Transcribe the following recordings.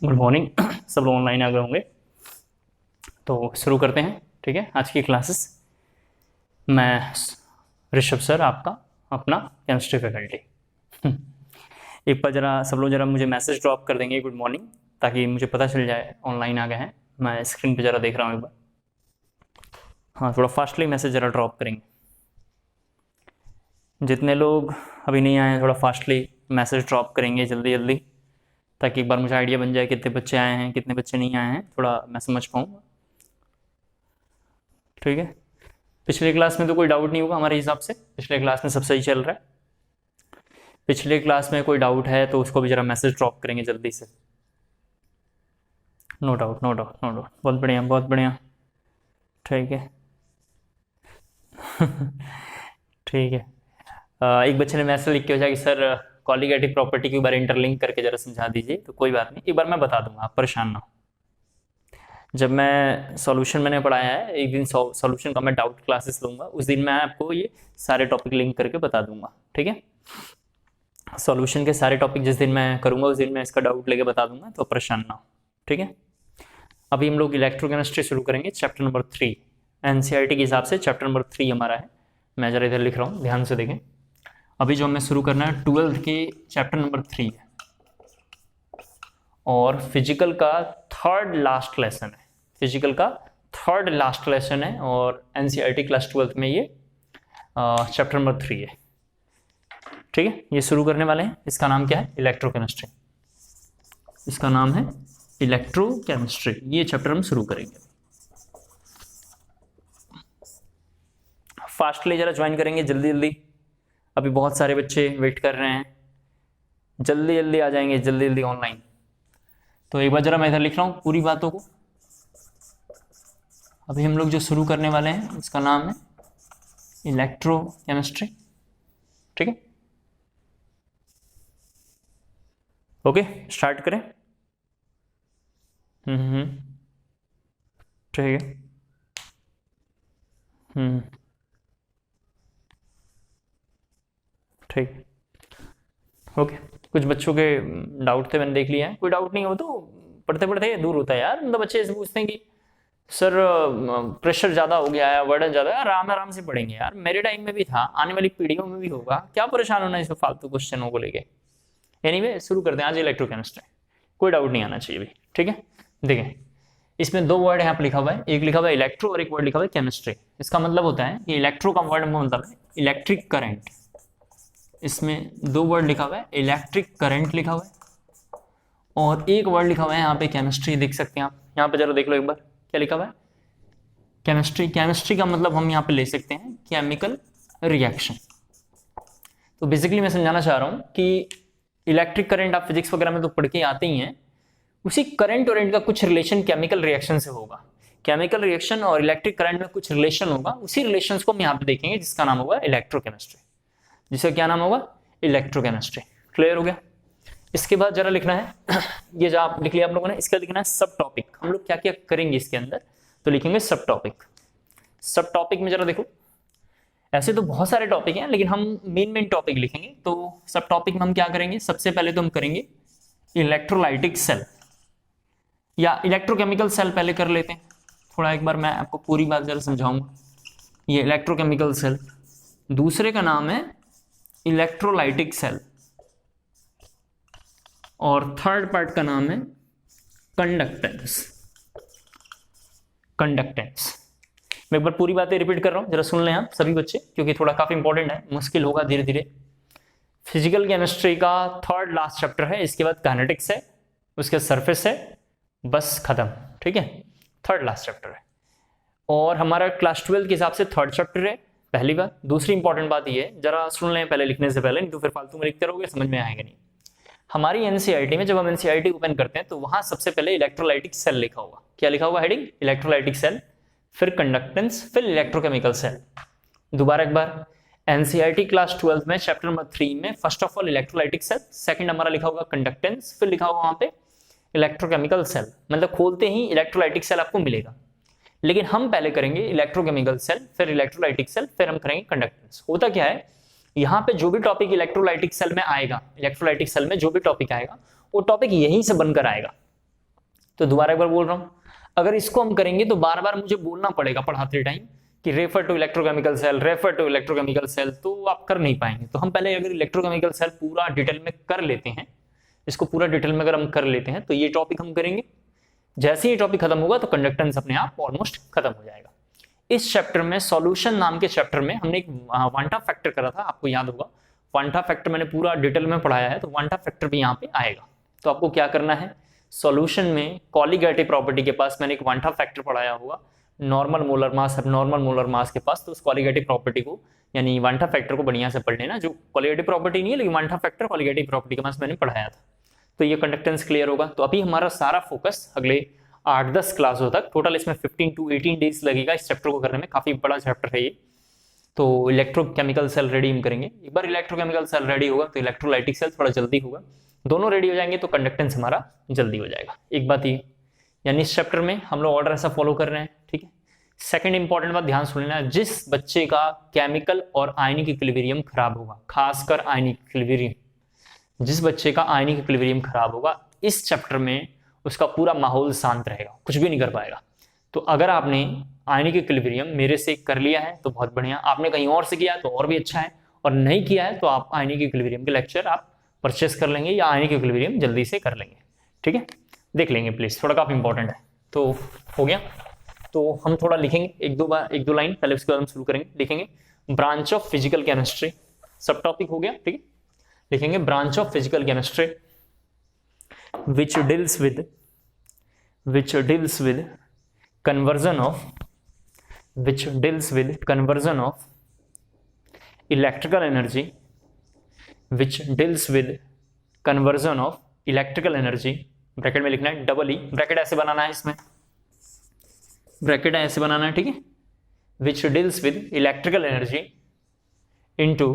Good morning. सब लोग online आ गए होंगे तो शुरू करते हैं। ठीक है, आज की क्लासेस। मैं ऋषभ सर, आपका अपना केमिस्ट्री फैकल्टी। एक बार जरा सब लोग जरा मुझे मैसेज ड्रॉप कर देंगे गुड मॉर्निंग, ताकि मुझे पता चल जाए ऑनलाइन आ गए हैं। मैं स्क्रीन पे जरा देख रहा हूँ एक बार। हाँ, थोड़ा फास्टली मैसेज जरा ड्रॉप करेंगे। जितने लोग अभी नहीं आए हैं थोड़ा फास्टली मैसेज ड्रॉप करेंगे जल्दी जल्दी, ताकि एक बार मुझे आइडिया बन जाए कितने बच्चे आए हैं कितने बच्चे नहीं आए हैं, थोड़ा मैं समझ पाऊँ। ठीक है, पिछले क्लास में तो कोई डाउट नहीं होगा हमारे हिसाब से, पिछले क्लास में सब सही चल रहा है। पिछले क्लास में कोई डाउट है तो उसको भी जरा मैसेज ड्रॉप करेंगे जल्दी से। No doubt no doubt no doubt, बहुत बढ़िया बहुत बढ़िया। ठीक है। ठीक है। एक बच्चे ने मैसेज लिख के भेजा कि सर कॉलीगेटिव प्रॉपर्टी के बारे इंटरलिंक करके जरा समझा दीजिए, तो कोई बात नहीं, एक बार मैं बता दूंगा, आप परेशान ना हो। जब मैं सॉल्यूशन मैंने पढ़ाया है, एक दिन सॉल्यूशन का मैं डाउट क्लासेस लूंगा, उस दिन मैं आपको ये सारे टॉपिक लिंक करके बता दूंगा। ठीक है, सॉल्यूशन के सारे टॉपिक जिस दिन मैं करूंगा उस दिन मैं इसका डाउट लेके बता दूंगा, तो परेशान ना हो। ठीक है, अभी हम लोग इलेक्ट्रोकेमिस्ट्री शुरू करेंगे, चैप्टर नंबर 3। एनसीईआरटी के हिसाब से चैप्टर नंबर 3 हमारा है। मैं जरा इधर लिख रहा हूँ, ध्यान से देखें। अभी जो हमें शुरू करना है 12th के चैप्टर नंबर 3 है, और फिजिकल का थर्ड लास्ट लेसन है। फिजिकल का थर्ड लास्ट लेसन है, और एनसीईआरटी क्लास 12th में ये चैप्टर नंबर 3 है। ठीक है, ये शुरू करने वाले हैं। इसका नाम क्या है? इलेक्ट्रोकेमिस्ट्री। इसका नाम है इलेक्ट्रोकेमिस्ट्री। ये चैप्टर हम शुरू करेंगे। फास्टली जरा ज्वाइन करेंगे जल्दी जल्दी, अभी बहुत सारे बच्चे वेट कर रहे हैं, जल्दी जल्दी आ जाएंगे जल्दी जल्दी ऑनलाइन। तो एक बार जरा मैं इधर लिख रहा हूँ पूरी बातों को। अभी हम लोग जो शुरू करने वाले हैं उसका नाम है इलेक्ट्रोकेमिस्ट्री। ठीक है, ओके, स्टार्ट करें। ठीक है। ठीक, ओके। कुछ बच्चों के डाउट थे, मैंने देख लिया है। कोई डाउट नहीं हो तो पढ़ते पढ़ते दूर होता है यार। मतलब बच्चे ऐसे पूछते हैं कि सर प्रेशर ज़्यादा हो गया है, वर्डन ज़्यादा है। आराम आराम से पढ़ेंगे यार, मेरे टाइम में भी था, आने वाली पीढ़ियों में भी होगा। क्या परेशान होना इस फालतू क्वेश्चनों को लेके। एनीवे, शुरू करते हैं आज इलेक्ट्रोकेमिस्ट्री। कोई डाउट नहीं आना चाहिए भी। ठीक है, देखें, इसमें दो वर्ड यहाँ पे लिखा हुआ है, एक लिखा हुआ है इलेक्ट्रो और एक वर्ड लिखा हुआ है केमिस्ट्री। इसका मतलब होता है कि इलेक्ट्रो का वर्ड मतलब है इलेक्ट्रिक करंट। इसमें दो वर्ड लिखा हुआ है, इलेक्ट्रिक करंट लिखा हुआ है, और एक वर्ड लिखा हुआ है यहाँ पे केमिस्ट्री। देख सकते हैं आप यहाँ पे, जरा देख लो एक बार, क्या लिखा हुआ है? केमिस्ट्री। केमिस्ट्री का मतलब हम यहाँ पे ले सकते हैं केमिकल रिएक्शन। तो बेसिकली मैं समझाना चाह रहा हूँ कि इलेक्ट्रिक करंट आप फिजिक्स वगैरह में तो पढ़ के आते ही हैं, उसी करंट और का कुछ रिलेशन केमिकल रिएक्शन से होगा। केमिकल रिएक्शन और इलेक्ट्रिक करंट में कुछ रिलेशन होगा, उसी रिलेशन को हम यहाँ पे देखेंगे, जिसका नाम होगा इलेक्ट्रोकेमिस्ट्री। जिसका क्या नाम होगा? इलेक्ट्रोकेमिस्ट्री। क्लियर हो गया? इसके बाद जरा लिखना है ये जो आप लिख लिया आप लोगों ने, इसका लिखना है सब टॉपिक। हम लोग क्या क्या करेंगे इसके अंदर, तो लिखेंगे सब टॉपिक। सब टॉपिक में जरा देखो, ऐसे तो बहुत सारे टॉपिक हैं, लेकिन हम मेन टॉपिक लिखेंगे। तो सब टॉपिक में हम क्या करेंगे? सबसे पहले तो हम करेंगे इलेक्ट्रोलाइटिक सेल, या इलेक्ट्रोकेमिकल सेल पहले कर लेते हैं। थोड़ा एक बार मैं आपको पूरी बात जरा समझाऊंगा। ये इलेक्ट्रोकेमिकल सेल, दूसरे का नाम है इलेक्ट्रोलाइटिक सेल, और थर्ड पार्ट का नाम है कंडक्टेंस। कंडक्टेंस। मैं एक बार पूरी बातें रिपीट कर रहा हूं, जरा सुन लें आप सभी बच्चे, क्योंकि थोड़ा काफी इंपॉर्टेंट है, मुश्किल होगा धीरे धीरे। फिजिकल केमिस्ट्री का थर्ड लास्ट चैप्टर है, इसके बाद काइनेटिक्स है, उसके सरफेस है, बस खत्म। ठीक है, थर्ड लास्ट चैप्टर है, और हमारा क्लास 12 के हिसाब से थर्ड चैप्टर है। पहली बात। दूसरी इंपॉर्टेंट बात ये है, जरा सुन लें पहले लिखने से पहले, नहीं तो फिर फालतू में लिखते रहोगे, समझ में आएगा नहीं। हमारी एनसीईआरटी में जब हम एनसीईआरटी ओपन करते हैं तो वहां सबसे पहले इलेक्ट्रोलाइटिक सेल लिखा होगा। क्या लिखा हुआ? हेडिंग इलेक्ट्रोलाइटिक सेल, फिर कंडक्टेंस, फिर इलेक्ट्रोकेमिकल सेल। दोबारा एक बार, एनसीईआरटी क्लास 12 में चैप्टर नंबर 3 में first of all electrolytic cell, second हमारा लिखा होगा कंडक्टेंस, फिर लिखा होगा वहां पे इलेक्ट्रोकेमिकल सेल। मतलब खोलते ही इलेक्ट्रोलाइटिक सेल आपको मिलेगा, लेकिन हम पहले करेंगे इलेक्ट्रोकेमिकल सेल, फिर इलेक्ट्रोलाइटिक सेल, फिर हम करेंगे कंडक्टेंस। होता क्या है, यहाँ पे जो भी टॉपिक इलेक्ट्रोलाइटिक सेल में आएगा, इलेक्ट्रोलाइटिक सेल में जो भी टॉपिक आएगा, वो टॉपिक यहीं से बनकर आएगा। तो दोबारा एक बार बोल रहा हूं, अगर इसको हम करेंगे तो बार बार मुझे बोलना पड़ेगा पढ़ाते टाइम कि refer to electrochemical cell, refer to electrochemical cell, तो आप कर नहीं पाएंगे। तो हम पहले अगर इलेक्ट्रोकेमिकल सेल पूरा डिटेल में कर लेते हैं, इसको पूरा डिटेल में अगर हम कर लेते हैं तो ये टॉपिक हम करेंगे। जैसे ही टॉपिक खत्म होगा तो कंडक्टेंस अपने आप ऑलमोस्ट खत्म हो जाएगा। इस चैप्टर में सॉल्यूशन नाम के चैप्टर में हमने एक वांटा फैक्टर करा था, आपको याद होगा। वांटा फैक्टर मैंने पूरा डिटेल में पढ़ाया है, तो वांटा फैक्टर भी यहाँ पे आएगा। तो आपको क्या करना है, सॉल्यूशन में कॉलीगेटिव प्रॉपर्टी के पास मैंने एक वांटा फैक्टर पढ़ाया होगा, normal molar mass, normal molar mass के पास, तो उस कॉलीगेटिव प्रॉपर्टी को यानी वांटा फैक्टर को बढ़िया से पढ़ लेना। जो कॉलीगेटिव प्रॉपर्टी नहीं है लेकिन वांटा फैक्टर कॉलीगेटिव प्रॉपर्टी के पास मैंने पढ़ाया था। तो ये कंडक्टेंस क्लियर होगा। तो अभी हमारा सारा फोकस अगले 8-10 क्लासों तक, टोटल इसमें 15 to 18 डेज लगेगा इस चैप्टर को करने में, काफी बड़ा चैप्टर है ये। तो इलेक्ट्रोकेमिकल सेल रेडी हम करेंगे। एक बार इलेक्ट्रोकेमिकल सेल रेडी होगा तो इलेक्ट्रोलाइटिक सेल थोड़ा जल्दी होगा। दोनों रेडी हो जाएंगे तो कंडक्टेंस हमारा जल्दी हो जाएगा। एक बात ये, यानी इस चैप्टर में हम लोग ऑर्डर ऐसा फॉलो कर रहे हैं, ठीक है। सेकंड इंपॉर्टेंट बात ध्यान सुन लेना, जिस बच्चे का केमिकल और आयनिक इक्विलिब्रियम खराब होगा, खासकर आयनिक इक्विलिब्रियम, जिस बच्चे का आयनिक इक्विलिब्रियम खराब होगा, इस चैप्टर में उसका पूरा माहौल शांत रहेगा, कुछ भी नहीं कर पाएगा। तो अगर आपने आयनिक इक्विलिब्रियम मेरे से कर लिया है तो बहुत बढ़िया, आपने कहीं और से किया है तो और भी अच्छा है, और नहीं किया है तो आप आयनिक इक्विलिब्रियम के लेक्चर आप परचेस कर लेंगे या आयनिक इक्विलिब्रियम जल्दी से कर लेंगे, ठीक है। देख लेंगे प्लीज, थोड़ा काफी इंपॉर्टेंट है। तो हो गया, तो हम थोड़ा लिखेंगे एक दो लाइन पहले, उसके बाद हम शुरू करेंगे। लिखेंगे ब्रांच ऑफ फिजिकल केमिस्ट्री, सब टॉपिक हो गया, ठीक है। लिखेंगे branch of physical chemistry which deals with conversion of electrical energy, bracket में लिखना है डबल ई, ब्रैकेट ऐसे बनाना है, इसमें ब्रैकेट ऐसे बनाना है, ठीक है। which deals with electrical energy into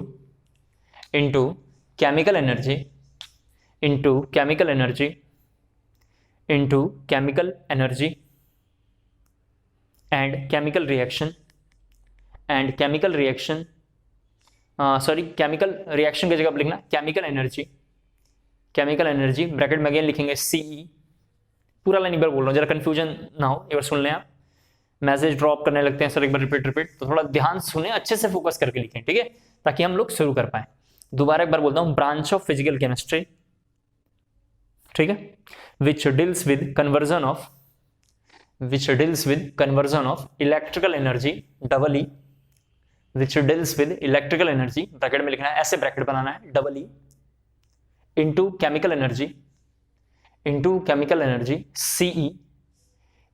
chemical energy and chemical reaction की जगह पर लिखना केमिकल एनर्जी, ब्रैकेट में अगेन लिखेंगे सीई। पूरा लाइन एक बार बोल रहा हूँ, जरा कंफ्यूजन ना हो, एक बार सुन लें आप। मैसेज ड्रॉप करने लगते हैं सर एक बार रिपीट, तो थोड़ा ध्यान सुने, अच्छे से फोकस करके लिखें, ठीक है, ताकि हम लोग शुरू कर पाए। दोबारा एक बार बोलता हूँ, ब्रांच ऑफ फिजिकल केमिस्ट्री, ठीक है, which deals with conversion of electrical energy, double E, which deals with electrical energy, bracket में लिखना है, ऐसे ब्रैकेट बनाना है, double E, into chemical energy CE,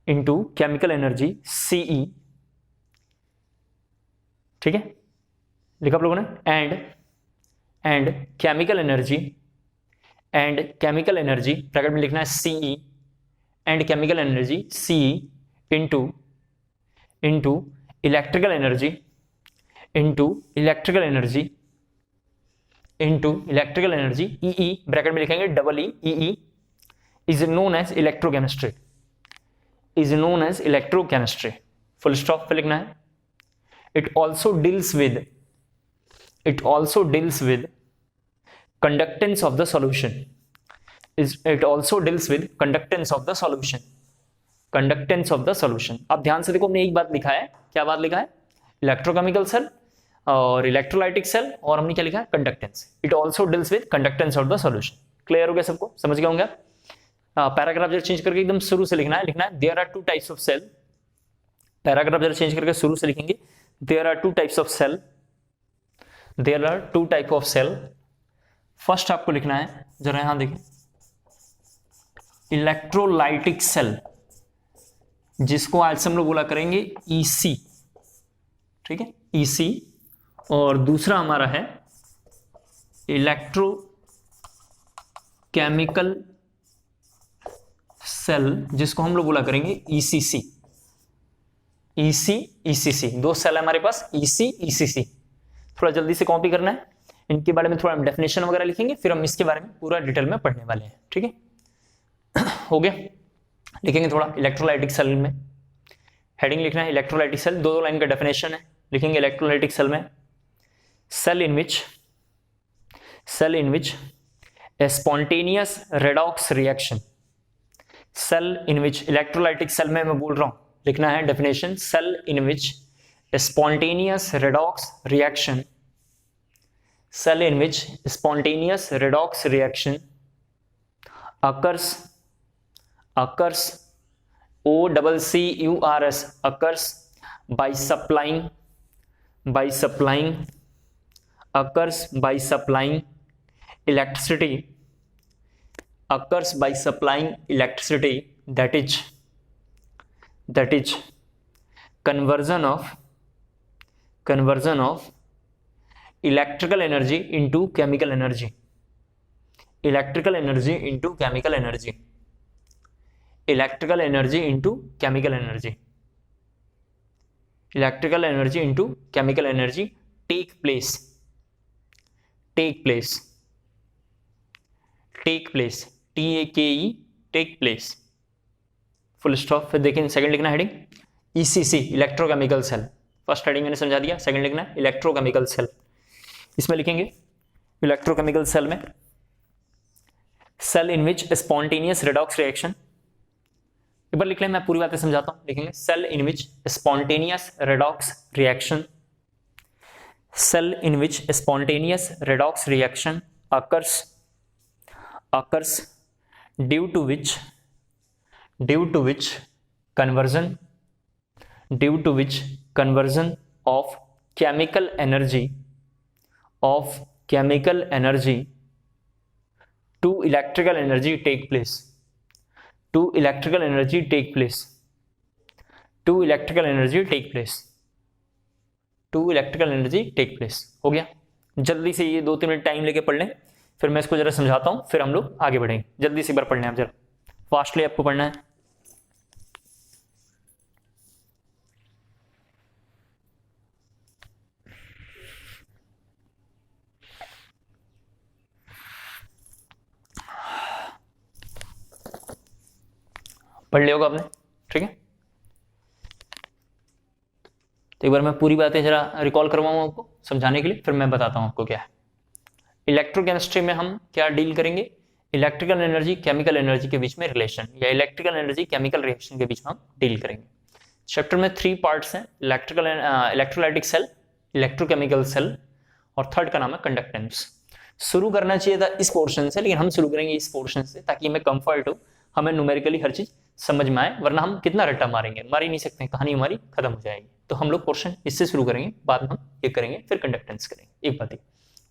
into chemical energy CE, ठीक है, लिखा आप लोगों ने, and chemical energy ब्रैकेट में लिखना है CE and chemical energy CE into electrical energy EE, bracket में लिखेंगे double E, EE is known as electrochemistry, full stop पे लिखना है। it also deals with conductance of the solution, अब ध्यान से देखो, हमने एक बात लिखा है, क्या बात लिखा है, इलेक्ट्रोकेमिकल सेल और इलेक्ट्रोलाइटिक सेल, और हमने क्या लिखा है, conductance. It also deals with conductance of the solution. Clear हो गया सबको, समझ गए होंगे। पैराग्राफ जरा चेंज करके एकदम शुरू से लिखना है, there are two types of cell. Paragraph जरा चेंज करके शुरू से लिखेंगे, there are two types of cell. First आपको लिखना है, जरा यहां देखिए, इलेक्ट्रोलाइटिक सेल, जिसको आज से हम लोग बोला करेंगे EC, ठीक है, EC। और दूसरा हमारा है इलेक्ट्रोकेमिकल सेल, जिसको हम लोग बोला करेंगे ECC। ECC, दो सेल है हमारे पास, ECC। थोड़ा जल्दी से कॉपी करना है, इनके बारे में थोड़ा हम डेफिनेशन वगैरह लिखेंगे, फिर हम इसके बारे में पूरा डिटेल में पढ़ने वाले हैं, ठीक है। हो गया, लिखेंगे थोड़ा इलेक्ट्रोलाइटिक सेल में, हेडिंग लिखना है इलेक्ट्रोलाइटिक सेल, दो लाइन का डेफिनेशन है, लिखेंगे इलेक्ट्रोलाइटिक सेल में, cell in which a spontaneous redox cell in which, electrolytic cell में मैं बोल रहा हूं, लिखना है definition, cell in which spontaneous redox reaction, cell in which spontaneous redox reaction occurs OCCURS occurs by supplying electricity, that is conversion of electrical energy into chemical energy, electrical energy into chemical energy, electrical energy into chemical energy, electrical energy into chemical energy take place, take place, TAKE, take place, full stop. फिर देखिए second लिखना heading ECC, electrochemical cell. First heading मैंने समझा दिया, second लिखना है electrochemical cell. इसमें लिखेंगे इलेक्ट्रोकेमिकल सेल में, cell in which spontaneous redox reaction, एक बार लिख लें, मैं पूरी बातें समझाता हूं, लिखेंगे cell in which spontaneous redox reaction, cell in which spontaneous redox reaction occurs due to which conversion of chemical energy to electrical energy take place, हो गया। जल्दी से ये 2-3 मिनट टाइम लेके पढ़ लें, फिर मैं इसको जरा समझाता हूं, फिर हम लोग आगे बढ़ेंगे। जल्दी से एक बार पढ़ लें आप, जरा फास्टली आपको पढ़ना है। पढ़ लिया होगा आपने, ठीक है। तो एक बार मैं पूरी बातें जरा रिकॉल करवाऊँ आपको समझाने के लिए, फिर मैं बताता हूँ आपको क्या है। इलेक्ट्रोकेमिस्ट्री में हम क्या डील करेंगे, इलेक्ट्रिकल एनर्जी केमिकल एनर्जी के बीच में रिलेशन, या इलेक्ट्रिकल एनर्जी केमिकल रिएक्शन के बीच में हम डील करेंगे। चैप्टर में 3 पार्ट्स हैं, इलेक्ट्रोलाइटिक सेल, इलेक्ट्रोकेमिकल सेल, और थर्ड का नाम है कंडक्टेंस। शुरू करना चाहिए था इस पोर्शन से, लेकिन हम शुरू करेंगे इस पोर्शन से ताकि हमें कंफर्ट हो, हमें न्यूमेरिकली हर चीज समझ में आए, वरना हम कितना रट्टा मारेंगे, मार ही नहीं सकते, कहानी हमारी खत्म हो जाएगी। तो हम लोग पोर्शन इससे शुरू करेंगे, बाद में हम ये करेंगे, फिर कंडक्टेंस करेंगे, एक बात ही।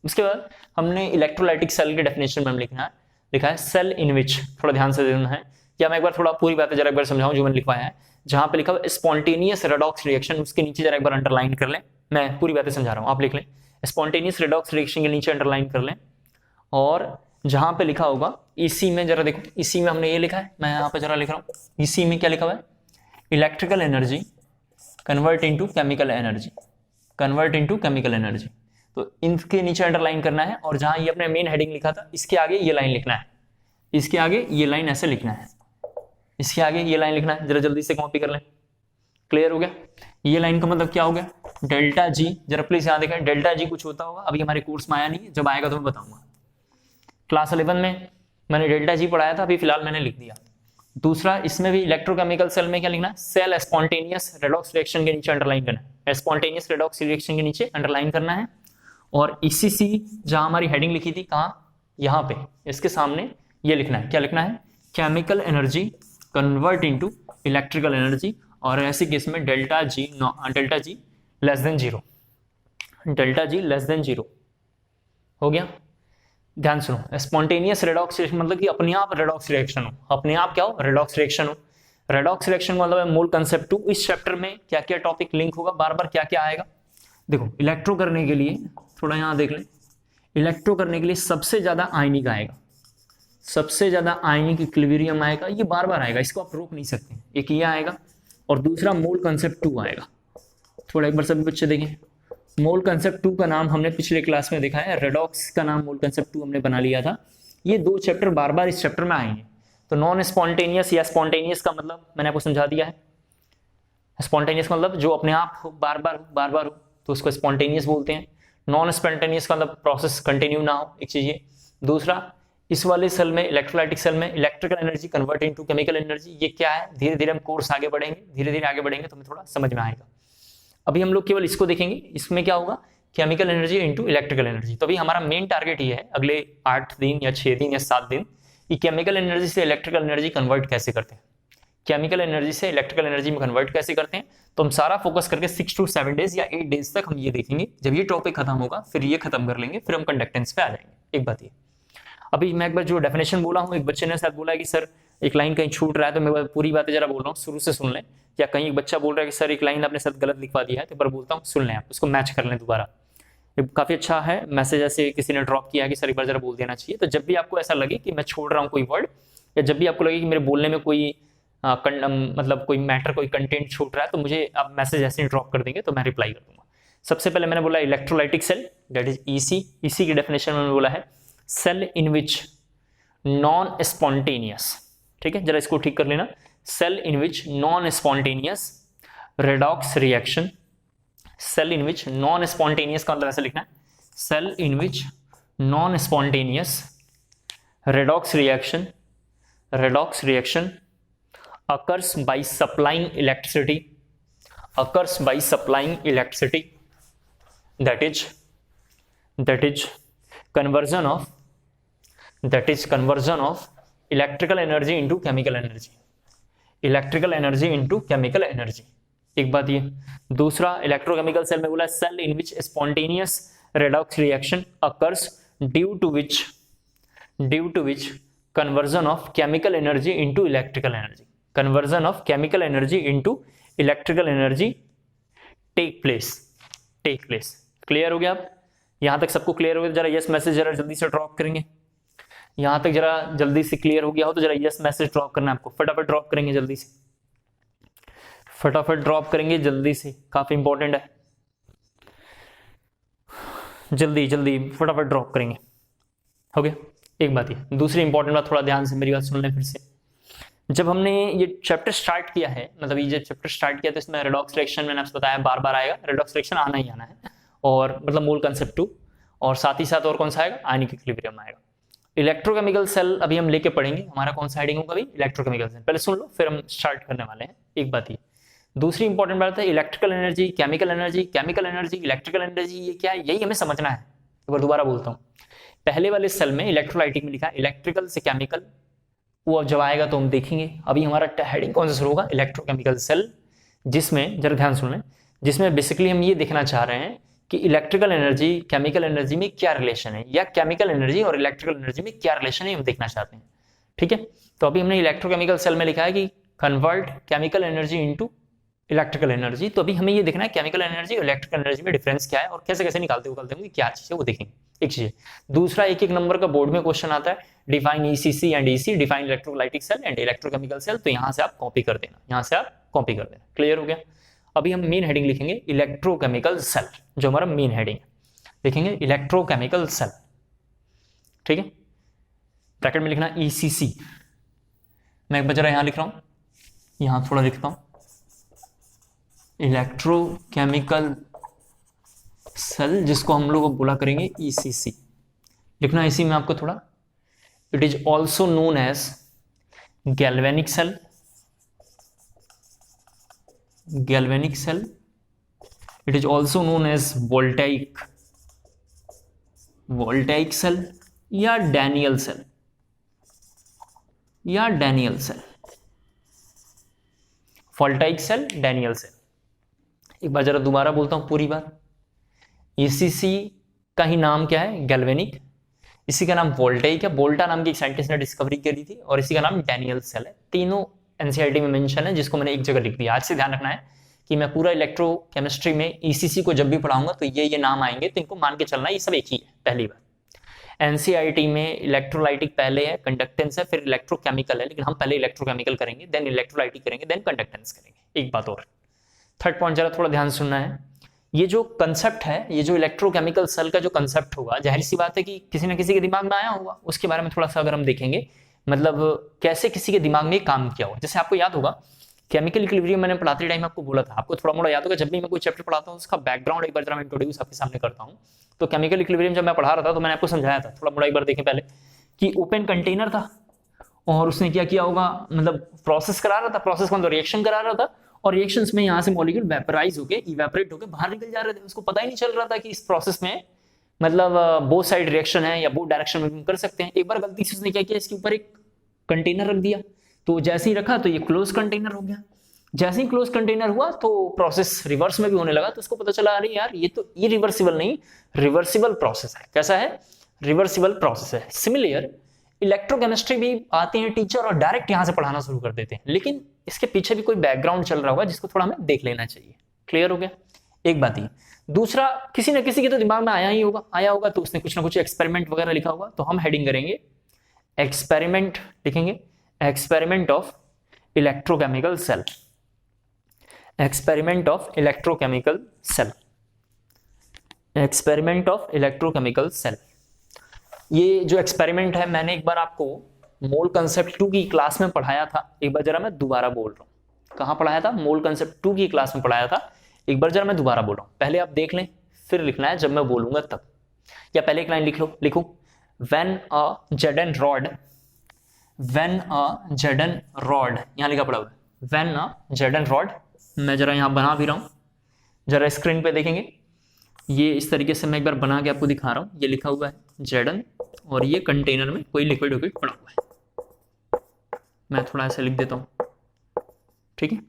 उसके बाद हमने इलेक्ट्रोलाइटिक सेल के डेफिनेशन में हम लिखा है सेल इन विच, थोड़ा ध्यान से देना है, या मैं एक बार थोड़ा पूरी बातें जरा एक बार समझाऊं जो मैंने लिखवाया है। जहां पे लिखा हुआ स्पॉन्टेनियस रेडॉक्स रिएक्शन, उसके नीचे जरा एक बार अंडरलाइन कर लें, मैं पूरी बातें समझा रहा हूं, आप लिख लें स्पॉन्टेनियस रेडॉक्स रिएक्शन के नीचे अंडरलाइन कर लें। और जहां पे लिखा होगा इसी में जरा देखो, इसी में हमने ये लिखा है, मैं यहाँ पे जरा लिख रहा हूँ, इसी में क्या लिखा हुआ है, electrical energy convert into chemical energy, तो इनके नीचे अंडरलाइन करना है। और जहां ये अपने मेन हेडिंग लिखा था, इसके आगे ये लाइन लिखना है, इसके आगे ये लाइन ऐसे लिखना है, इसके आगे ये लाइन लिखना है, जरा जल्दी से कॉपी कर लें। क्लियर हो गया? ये लाइन का मतलब क्या हो गया, डेल्टा जी, जरा प्लीज यहाँ देखें, डेल्टा जी कुछ होता होगा, अभी हमारे कोर्स में आया नहीं है, जब आएगा तो मैं बताऊंगा। क्लास 11 में मैंने डेल्टा जी पढ़ाया था, अभी फिलहाल मैंने लिख दिया। दूसरा, इसमें भी इलेक्ट्रोकेमिकल सेल में क्या लिखना है, सेल स्पॉन्टेनियस रेडॉक्स रिएक्शन के नीचे अंडरलाइन करना है, स्पॉन्टेनियस रेडॉक्स रिएक्शन के नीचे अंडरलाइन करना है। और ECC जहां हमारी हेडिंग लिखी थी, कहाँ, यहाँ पे, इसके सामने ये लिखना है, क्या लिखना है, chemical energy convert into electrical energy, और ऐसे केस में delta G less than zero, हो गया। ध्यान सुनो, स्पॉन्टेनियस रेडॉक्स रिएक्शन मतलब कि अपने आप रेडॉक्स रिएक्शन हो, अपने आप क्या हो, रेडॉक्स रिएक्शन हो। रेडॉक्स रिएक्शन मतलब है मूल कंसेप्ट 2। इस चैप्टर में क्या क्या टॉपिक लिंक होगा, बार बार क्या क्या आएगा, देखो इलेक्ट्रो करने के लिए थोड़ा यहाँ देख लें, इलेक्ट्रो करने के लिए सबसे ज्यादा आयनिक आएगा, सबसे ज्यादा आयनिक इक्विलिब्रियम आएगा, ये बार बार आएगा, इसको आप रोक नहीं सकते। एक ये आएगा, और दूसरा मोल कंसेप्ट 2 आएगा। थोड़ा एक बार सभी बच्चे देखें, मोल कंसेप्ट 2 का नाम हमने पिछले क्लास में देखा है, रेडॉक्स का नाम मोल कंसेप्ट 2 हमने बना लिया था। ये 2 चैप्टर बार बार इस चैप्टर में आएंगे। तो नॉन स्पॉन्टेनियस या स्पॉन्टेनियस का मतलब मैंने आपको समझा दिया है। स्पॉन्टेनियस मतलब जो अपने आप हो, बार बार हो, तो उसको स्पॉन्टेनियस बोलते हैं। नॉन स्पॉन्टेनियस का मतलब प्रोसेस कंटिन्यू ना हो, एक चीज ये। दूसरा, इस वाले सेल में, इलेक्ट्रोलाइटिक सेल में, electrical energy convert into chemical energy. ये क्या है, धीरे धीरे हम कोर्स आगे बढ़ेंगे, धीरे धीरे आगे बढ़ेंगे तो हमें थोड़ा समझ में आएगा। अभी हम लोग केवल इसको देखेंगे, इसमें क्या होगा, chemical energy into electrical energy. तो अभी हमारा मेन टारगेट ये है अगले 8 दिन या 6 दिन या 7 दिन कि केमिकल एनर्जी से इलेक्ट्रिकल एनर्जी कन्वर्ट कैसे करते हैं, केमिकल एनर्जी से इलेक्ट्रिकल एनर्जी में कन्वर्ट कैसे करते हैं। तो हम सारा फोकस करके 6 to 7 डेज या 8 डेज तक हम ये देखेंगे। जब ये टॉपिक खत्म होगा फिर ये खत्म कर लेंगे, फिर हम कंडक्टेंस पे आ जाएंगे। एक बात ये, अभी मैं एक बार जो डेफिनेशन बोला हूँ, एक बच्चे ने शायद बोला है कि सर एक लाइन कहीं छूट रहा है, तो मैं पूरी बातें जरा बोल रहा हूँ, शुरू से सुन लें। या कहीं एक बच्चा बोल रहा है कि सर एक लाइन आपने शायद गलत लिखवा दिया है, तो एक बार बोलता हूँ, सुन लें, आप उसको मैच कर लें दोबारा। काफी अच्छा है मैसेज, ऐसे किसी ने ड्रॉप किया है कि सर एक बार जरा बोल देना चाहिए। तो जब भी आपको ऐसा लगे कि मैं छोड़ रहा हूँ कोई वर्ड, या जब भी आपको लगे कि मेरे बोलने में कोई मतलब कोई मैटर, कोई कंटेंट छूट रहा है, तो मुझे आप मैसेज ऐसे ही ड्रॉप कर देंगे तो मैं रिप्लाई कर दूंगा। सबसे पहले मैंने बोला electrolytic cell, that is EC. EC की डेफिनेशन में बोला है cell in which non spontaneous, ठीक है, जरा इसको ठीक कर लेना, cell in which non spontaneous redox reaction. Cell in which non spontaneous का मतलब ऐसा लिखना है, cell in which non spontaneous redox reaction, redox reaction occurs by supplying electricity, occurs by supplying electricity, that is conversion of electrical energy into chemical energy, electrical energy into chemical energy। एक बात ये, दूसरा electrochemical cell में बोला cell in which spontaneous redox reaction occurs due to which conversion of chemical energy into electrical energy, conversion of chemical energy into electrical energy take place. Clear हो गया? आप यहां तक सबको क्लियर हो गया? जरा यस मैसेज जरा जल्दी से ड्रॉप करेंगे। यहां तक जरा जल्दी से क्लियर हो गया हो तो जरा यस मैसेज ड्रॉप करना है आपको, फटाफट ड्रॉप करेंगे, जल्दी से फटाफट ड्रॉप करेंगे, जल्दी से, काफी इंपॉर्टेंट है, जल्दी जल्दी फटाफट ड्रॉप करेंगे। हो गया? एक बात ये, दूसरी इंपॉर्टेंट बात, थोड़ा ध्यान से मेरी बात सुन लें फिर से। जब हमने ये चैप्टर स्टार्ट किया है, मतलब ये जब चैप्टर स्टार्ट किया तो इसमें रेडॉक्स रिएक्शन मैंने आपको बताया बार बार आएगा, रेडॉक्स रिएक्शन आना ही आना है, और मतलब मोल कंसेप्ट 2, और साथ ही साथ और कौन सा आएगा, आयनिक इक्विलिब्रियम आएगा। इलेक्ट्रोकेमिकल सेल अभी हम लेके पढ़ेंगे, हमारा कौन सा हेडिंग होगा अभी, इलेक्ट्रोकेमिकल सेल। पहले सुन लो फिर हम स्टार्ट करने वाले हैं। एक बात ये, दूसरी इंपॉर्टेंट बात है electrical energy, chemical energy, electrical energy, ये क्या है, यही हमें समझना है। एक बार दोबारा बोलता हूँ, पहले वाले सेल में इलेक्ट्रोलाइटिक में लिखा इलेक्ट्रिकल से केमिकल, वो अब जब आएगा तो हम देखेंगे। अभी हमारा हेडिंग कौन सा शुरू होगा, इलेक्ट्रोकेमिकल सेल, जिसमें जरा ध्यान सुन लें, जिसमें बेसिकली हम ये देखना चाह रहे हैं कि इलेक्ट्रिकल एनर्जी केमिकल एनर्जी में क्या रिलेशन है, या केमिकल एनर्जी और इलेक्ट्रिकल एनर्जी में क्या रिलेशन है, हम देखना चाहते हैं। ठीक है, तो अभी हमने इलेक्ट्रोकेमिकल सेल में लिखा है कि convert chemical energy into electrical energy. तो अभी हमें ये देखना है केमिकल एनर्जी और इलेक्ट्रिकल एनर्जी में डिफरेंस क्या है और कैसे कैसे निकालते होंगे, क्या चीज है वो देखेंगे। एक चीज, दूसरा एक नंबर का बोर्ड में क्वेश्चन आता है, define ECC and EC, define electrolytic cell and electrochemical cell. तो यहां से आप कॉपी कर देना, क्लियर हो गया? अभी हम मेन हेडिंग लिखेंगे इलेक्ट्रोकेमिकल सेल, जो हमारा मेन हेडिंग है, लिखेंगे इलेक्ट्रोकेमिकल सेल। ठीक है, ब्रैकेट में लिखना ईसीसी। मैं एक बार जरा यहां लिख रहा हूं, यहां थोड़ा लिखता हूं, इलेक्ट्रोकेमिकल सेल, जिसको हम लोग बोला करेंगे ईसीसी। लिखना इसी में आपको थोड़ा, it is also known as galvanic cell, it is also known as voltaic cell, या Daniell cell, voltaic cell, Daniell cell. एक बार जरा दोबारा बोलता हूं पूरी बात, ईसीसी का ही नाम क्या है, गैल्वेनिक, इसी का नाम वोल्टाइक है, वोल्टा नाम की एक साइंटिस्ट ने डिस्कवरी करी थी, और इसी का नाम डैनियल सेल है। तीनों एनसीईआरटी में मेंशन है, जिसको मैंने एक जगह लिख दिया। आज से ध्यान रखना है कि मैं पूरा इलेक्ट्रोकेमिस्ट्री में ईसीसी को जब भी पढ़ाऊंगा तो ये नाम आएंगे, तो इनको मान के चलना, ये सब एक ही है। पहली बात, एनसीईआरटी में इलेक्ट्रोलाइटिक पहले है, कंडक्टेंस है, फिर इलेक्ट्रोकेमिकल है, लेकिन हम पहले इलेक्ट्रोकेमिकल करेंगे, देन इलेक्ट्रोलाइटिक करेंगे, देन कंडक्टेंस करेंगे। एक बात और, थर्ड पॉइंट जरा थोड़ा ध्यान सुनना है, ये जो कंसेप्ट है, ये जो इलेक्ट्रोकेमिकल सेल का जो कंसेप्ट होगा, जाहिर सी बात है कि किसी न किसी के दिमाग में आया होगा, उसके बारे में थोड़ा सा अगर हम देखेंगे, मतलब कैसे किसी के दिमाग में काम किया होगा। जैसे आपको याद होगा केमिकल इक्विलिब्रियम मैंने पढ़ाते टाइम आपको बोला था, आपको थोड़ा मोड़ा याद होगा, जब भी मैं कोई चैप्टर पढ़ाता हूँ उसका बैकग्राउंड एक बार जरा मैं इंट्रोड्यूस आपके सामने करता हूँ। तो केमिकल इक्विलिब्रियम जब मैं पढ़ा रहा था तो मैंने आपको समझाया था, थोड़ा मोड़ा एक बार देखें पहले, कि ओपन कंटेनर था और उसने क्या किया होगा, मतलब प्रोसेस करा रहा था, प्रोसेस का मतलब रिएक्शन करा रहा था, और रिएक्शंस में यहाँ से मॉलिक्यूल वेपराइज होके इवेपोरेट होके बाहर निकल जा रहे थे। उसको पता ही नहीं चल रहा था कि इस प्रोसेस में मतलब बोथ साइड रिएक्शन है या बोथ डायरेक्शन में कर सकते हैं। एक बार गलती से उसने क्या किया, इसके ऊपर एक कंटेनर रख दिया, तो जैसे ही रखा तो ये क्लोज कंटेनर हो गया। जैसे ही क्लोज कंटेनर हुआ तो प्रोसेस रिवर्स में भी होने लगा, तो उसको पता चला अरे यार ये तो इरिवर्सिबल नहीं रिवर्सिबल प्रोसेस है। कैसा है, रिवर्सिबल प्रोसेस है। सिमिलर इलेक्ट्रोकेमिस्ट्री भी आते हैं टीचर और डायरेक्ट यहां से पढ़ाना शुरू कर देते हैं, लेकिन इसके पीछे भी कोई बैकग्राउंड चल रहा होगा जिसको थोड़ा हमें देख लेना चाहिए। क्लियर हो गया, एक बात ही। दूसरा, किसी न किसी के तो दिमाग में आया होगा तो उसने कुछ ना कुछ एक्सपेरिमेंट वगैरह लिखा होगा, तो हम हेडिंग करेंगे एक्सपेरिमेंट, लिखेंगे experiment of electrochemical cell, experiment of electrochemical cell, experiment of electrochemical cell. ये जो एक्सपेरिमेंट है मैंने एक बार आपको मोल कंसेप्ट 2 की क्लास में पढ़ाया था, एक बार जरा मैं दोबारा बोल रहा हूं। कहां पढ़ाया था, मोल कंसेप्ट 2 की क्लास में पढ़ाया था, एक बार जरा मैं दोबारा बोल रहा हूं, पहले आप देख लें फिर लिखना है जब मैं बोलूंगा तब, या पहले एक लाइन लिख लो, लिखो when a Zn rod, when a Zn rod, यहां लिखा पड़ा हुआ है व्हेन अ जेडन रॉड, मैं जरा यहां बना भी रहा हूं, जरा स्क्रीन पे देखेंगे, ये इस तरीके से मैं एक बार बना के आपको दिखा रहा हूं, ये लिखा हुआ है जेडन और ये कंटेनर में कोई लिक्विड विक्विड पड़ा हुआ है, मैं थोड़ा ऐसे लिख देता हूं, ठीक है।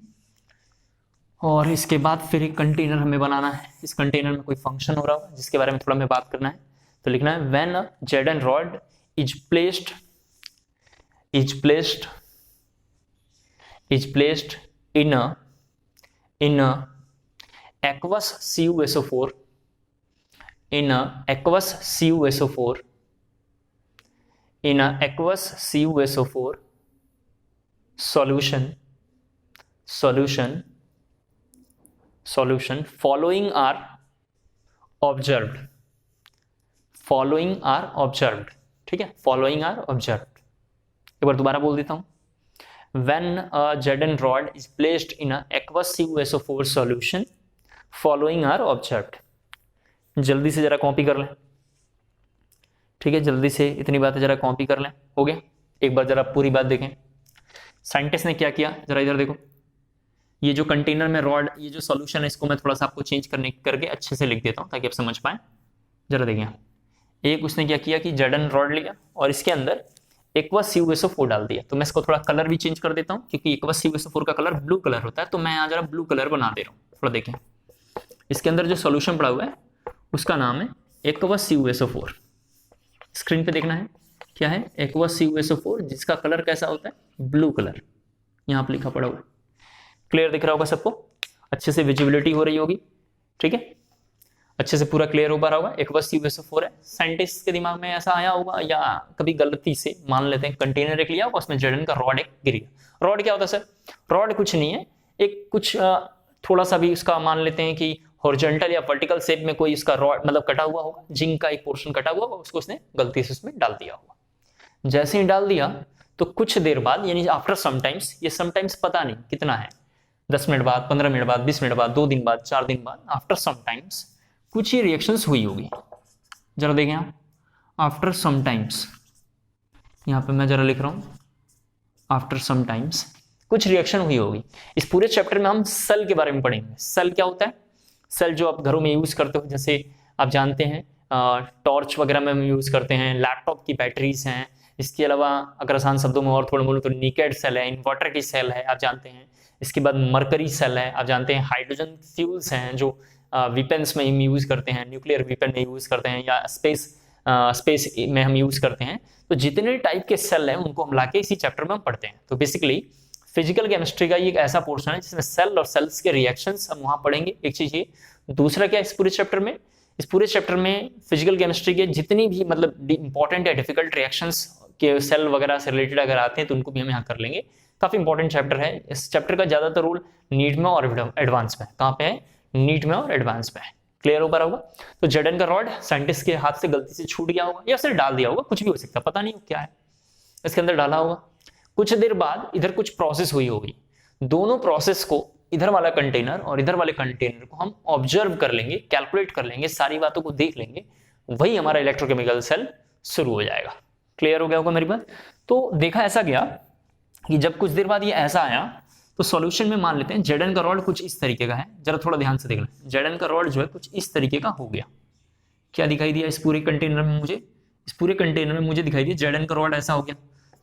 और इसके बाद फिर एक कंटेनर हमें बनाना है, इस कंटेनर में कोई फंक्शन हो रहा होगा जिसके बारे में थोड़ा हमें बात करना है, तो लिखना है when a Zn rod is placed in a aqueous CuSO4, in a aqueous CuSO4, in a aqueous CuSO4 solution following are observed, ठीक है, following are observed। एक बार दोबारा बोल देता हूं, when a Jordan rod is placed in a aqueous CuSO4 solution following are observed। जल्दी से जरा कॉपी कर लें, ठीक है, जल्दी से इतनी बातें जरा कॉपी कर लें, हो गया। एक बार जरा पूरी बात देखें, साइंटिस्ट ने क्या किया, जरा इधर देखो, ये जो कंटेनर में रॉड, ये जो सॉल्यूशन है इसको मैं थोड़ा सा आपको चेंज करके अच्छे से लिख देता हूं ताकि आप समझ पाए। जरा देखिए, एक उसने क्या किया कि जॉर्डन रॉड लिया और इसके अंदर एक्वस CuSO4 डाल दिया, तो मैं इसको थोड़ा कलर भी चेंज कर देता हूं क्योंकि एक्वस CuSO4 का कलर ब्लू कलर होता है, तो मैं यहाँ जरा ब्लू कलर बना दे रहा हूँ। थोड़ा देखें, इसके अंदर जो सॉल्यूशन पड़ा हुआ है उसका नाम है एक्वस CuSO4, स्क्रीन पे देखना है क्या है, एक्वस CuSO4 जिसका कलर कैसा होता है, ब्लू कलर, यहाँ पे लिखा पड़ा हुआ है। क्लियर दिख रहा होगा सबको, अच्छे से विजिबिलिटी हो रही होगी, ठीक है, अच्छे से पूरा क्लियर हो पा रहा होगा। एक्वस CuSO4 है, साइंटिस्ट के दिमाग में ऐसा आया होगा या कभी गलती से मान लेते हैं कंटेनर एक लिया होगा, उसमें जॉर्डन का रॉड एक गिर गया। रॉड क्या होता है सर, रॉड कुछ नहीं है, एक कुछ थोड़ा सा भी उसका मान लेते हैं कि हॉरिजॉन्टल या वर्टिकल शेप में कोई उसका रॉड मतलब कटा हुआ होगा, जिंक का एक पोर्शन कटा हुआ होगा, उसको उसने गलती से उसमें डाल दिया होगा। जैसे ही डाल दिया तो कुछ देर बाद, यानी आफ्टर समटाइम्स, ये समटाइम्स पता नहीं कितना है, 10 मिनट बाद, 15 मिनट बाद, 20 मिनट बाद, 2 दिन बाद, 4 दिन बाद, आफ्टर समटाइम्स कुछ ही रिएक्शंस हुई होगी। जरा देखें आप, आफ्टर समटाइम्स, यहाँ पे मैं जरा लिख रहा हूं आफ्टर समटाइम्स कुछ रिएक्शन हुई होगी। इस पूरे चैप्टर में हम सेल के बारे में पढ़ेंगे। सेल क्या होता है, सेल जो आप घरों में यूज करते हो, जैसे आप जानते हैं टॉर्च वगैरह में हम यूज करते हैं, लैपटॉप की बैटरीज हैं, इसके अलावा अगर आसान शब्दों में और थोड़ा बोलूं तो निकेड सेल है, इन्वर्टर की सेल है, आप जानते हैं। इसके बाद मरकरी सेल है, आप जानते हैं। हाइड्रोजन फ्यूल्स हैं जो वेपन्स में हम यूज करते हैं, न्यूक्लियर वेपन में यूज करते हैं, या स्पेस में हम यूज करते हैं। तो जितने टाइप के सेल हैं उनको हम लाके इसी चैप्टर में हम पढ़ते हैं। तो बेसिकली फिजिकल केमिस्ट्री का ये एक ऐसा पोर्शन है जिसमें सेल और सेल्स के रिएक्शंस हम वहां पढ़ेंगे, एक चीज ये। दूसरा क्या, इस पूरे चैप्टर में फिजिकल केमिस्ट्री के जितनी भी मतलब इंपॉर्टेंट या डिफिकल्ट रिएक्शंस के सेल वगैरह से रिलेटेड अगर आते हैं तो उनको भी हम यहाँ कर लेंगे। काफी इंपॉर्टेंट चैप्टर है। इस चैप्टर का ज्यादातर रोल नीट में और एडवांस में, कहाँ पे है, नीट में और एडवांस में है। क्लियर हो पा रहा होगा। तो जॉर्डन का रॉड साइंटिस्ट के हाथ से गलती से छूट गया होगा या फिर डाल दिया होगा, कुछ भी हो सकता है, पता नहीं क्या है, इसके अंदर डाला होगा। कुछ देर बाद इधर कुछ प्रोसेस हुई होगी, दोनों प्रोसेस को, इधर वाला कंटेनर और इधर वाले कंटेनर को हम ऑब्जर्व कर लेंगे, कैलकुलेट कर लेंगे, सारी बातों को देख लेंगे, वही हमारा इलेक्ट्रोकेमिकल सेल शुरू हो जाएगा। क्लियर हो गया होगा मेरी बात। तो देखा ऐसा गया कि जब कुछ देर बाद ये ऐसा आया तो सॉल्यूशन में मान लेते हैं जेडन का रॉड कुछ इस तरीके का है, जरा थोड़ा ध्यान से देखना। जेडन का रॉड जो है कुछ इस तरीके का हो गया। क्या दिखाई दिया इस पूरे कंटेनर में मुझे? इस पूरे कंटेनर में मुझे दिखाई दिया जेडन का रॉड ऐसा हो गया।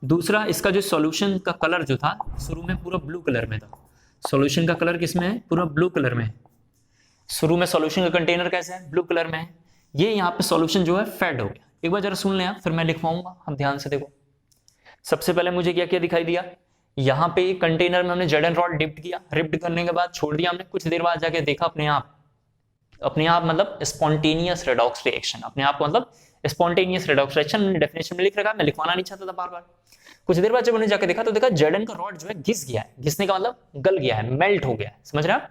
दूसरा, इसका जो सॉल्यूशन का कलर जो था शुरू में पूरा ब्लू कलर में था। सॉल्यूशन का कलर किस में है? पूरा ब्लू कलर में है। शुरू में सॉल्यूशन का कंटेनर कैसा है? ब्लू कलर में है। ये यहाँ पे सॉल्यूशन जो है फेड हो गया। एक बार जरा सुन लें, फिर मैं लिखवाऊंगा, हम ध्यान से देखो। सबसे पहले मुझे क्या क्या दिखाई दिया? यहाँ पे कंटेनर में हमने जेडन रॉड डिप्ट किया, डिप्ट करने के बाद छोड़ दिया हमने। कुछ देर बाद जाके देखा अपने आप मतलब स्पॉन्टेनियस रेडॉक्स रिएक्शन। अपने आप मतलब स्पॉन्टेनियस रेडॉक्स रिएक्शन मैंने डेफिनेशन में लिख रखा है, मैं लिखवाना नहीं चाहता था बार बार। कुछ देर बाद जब मैंने जाके देखा तो देखा जेडन का रॉड जो है घिस गया है। घिसने का मतलब गल गया है, मेल्ट हो गया है। समझ रहे हैं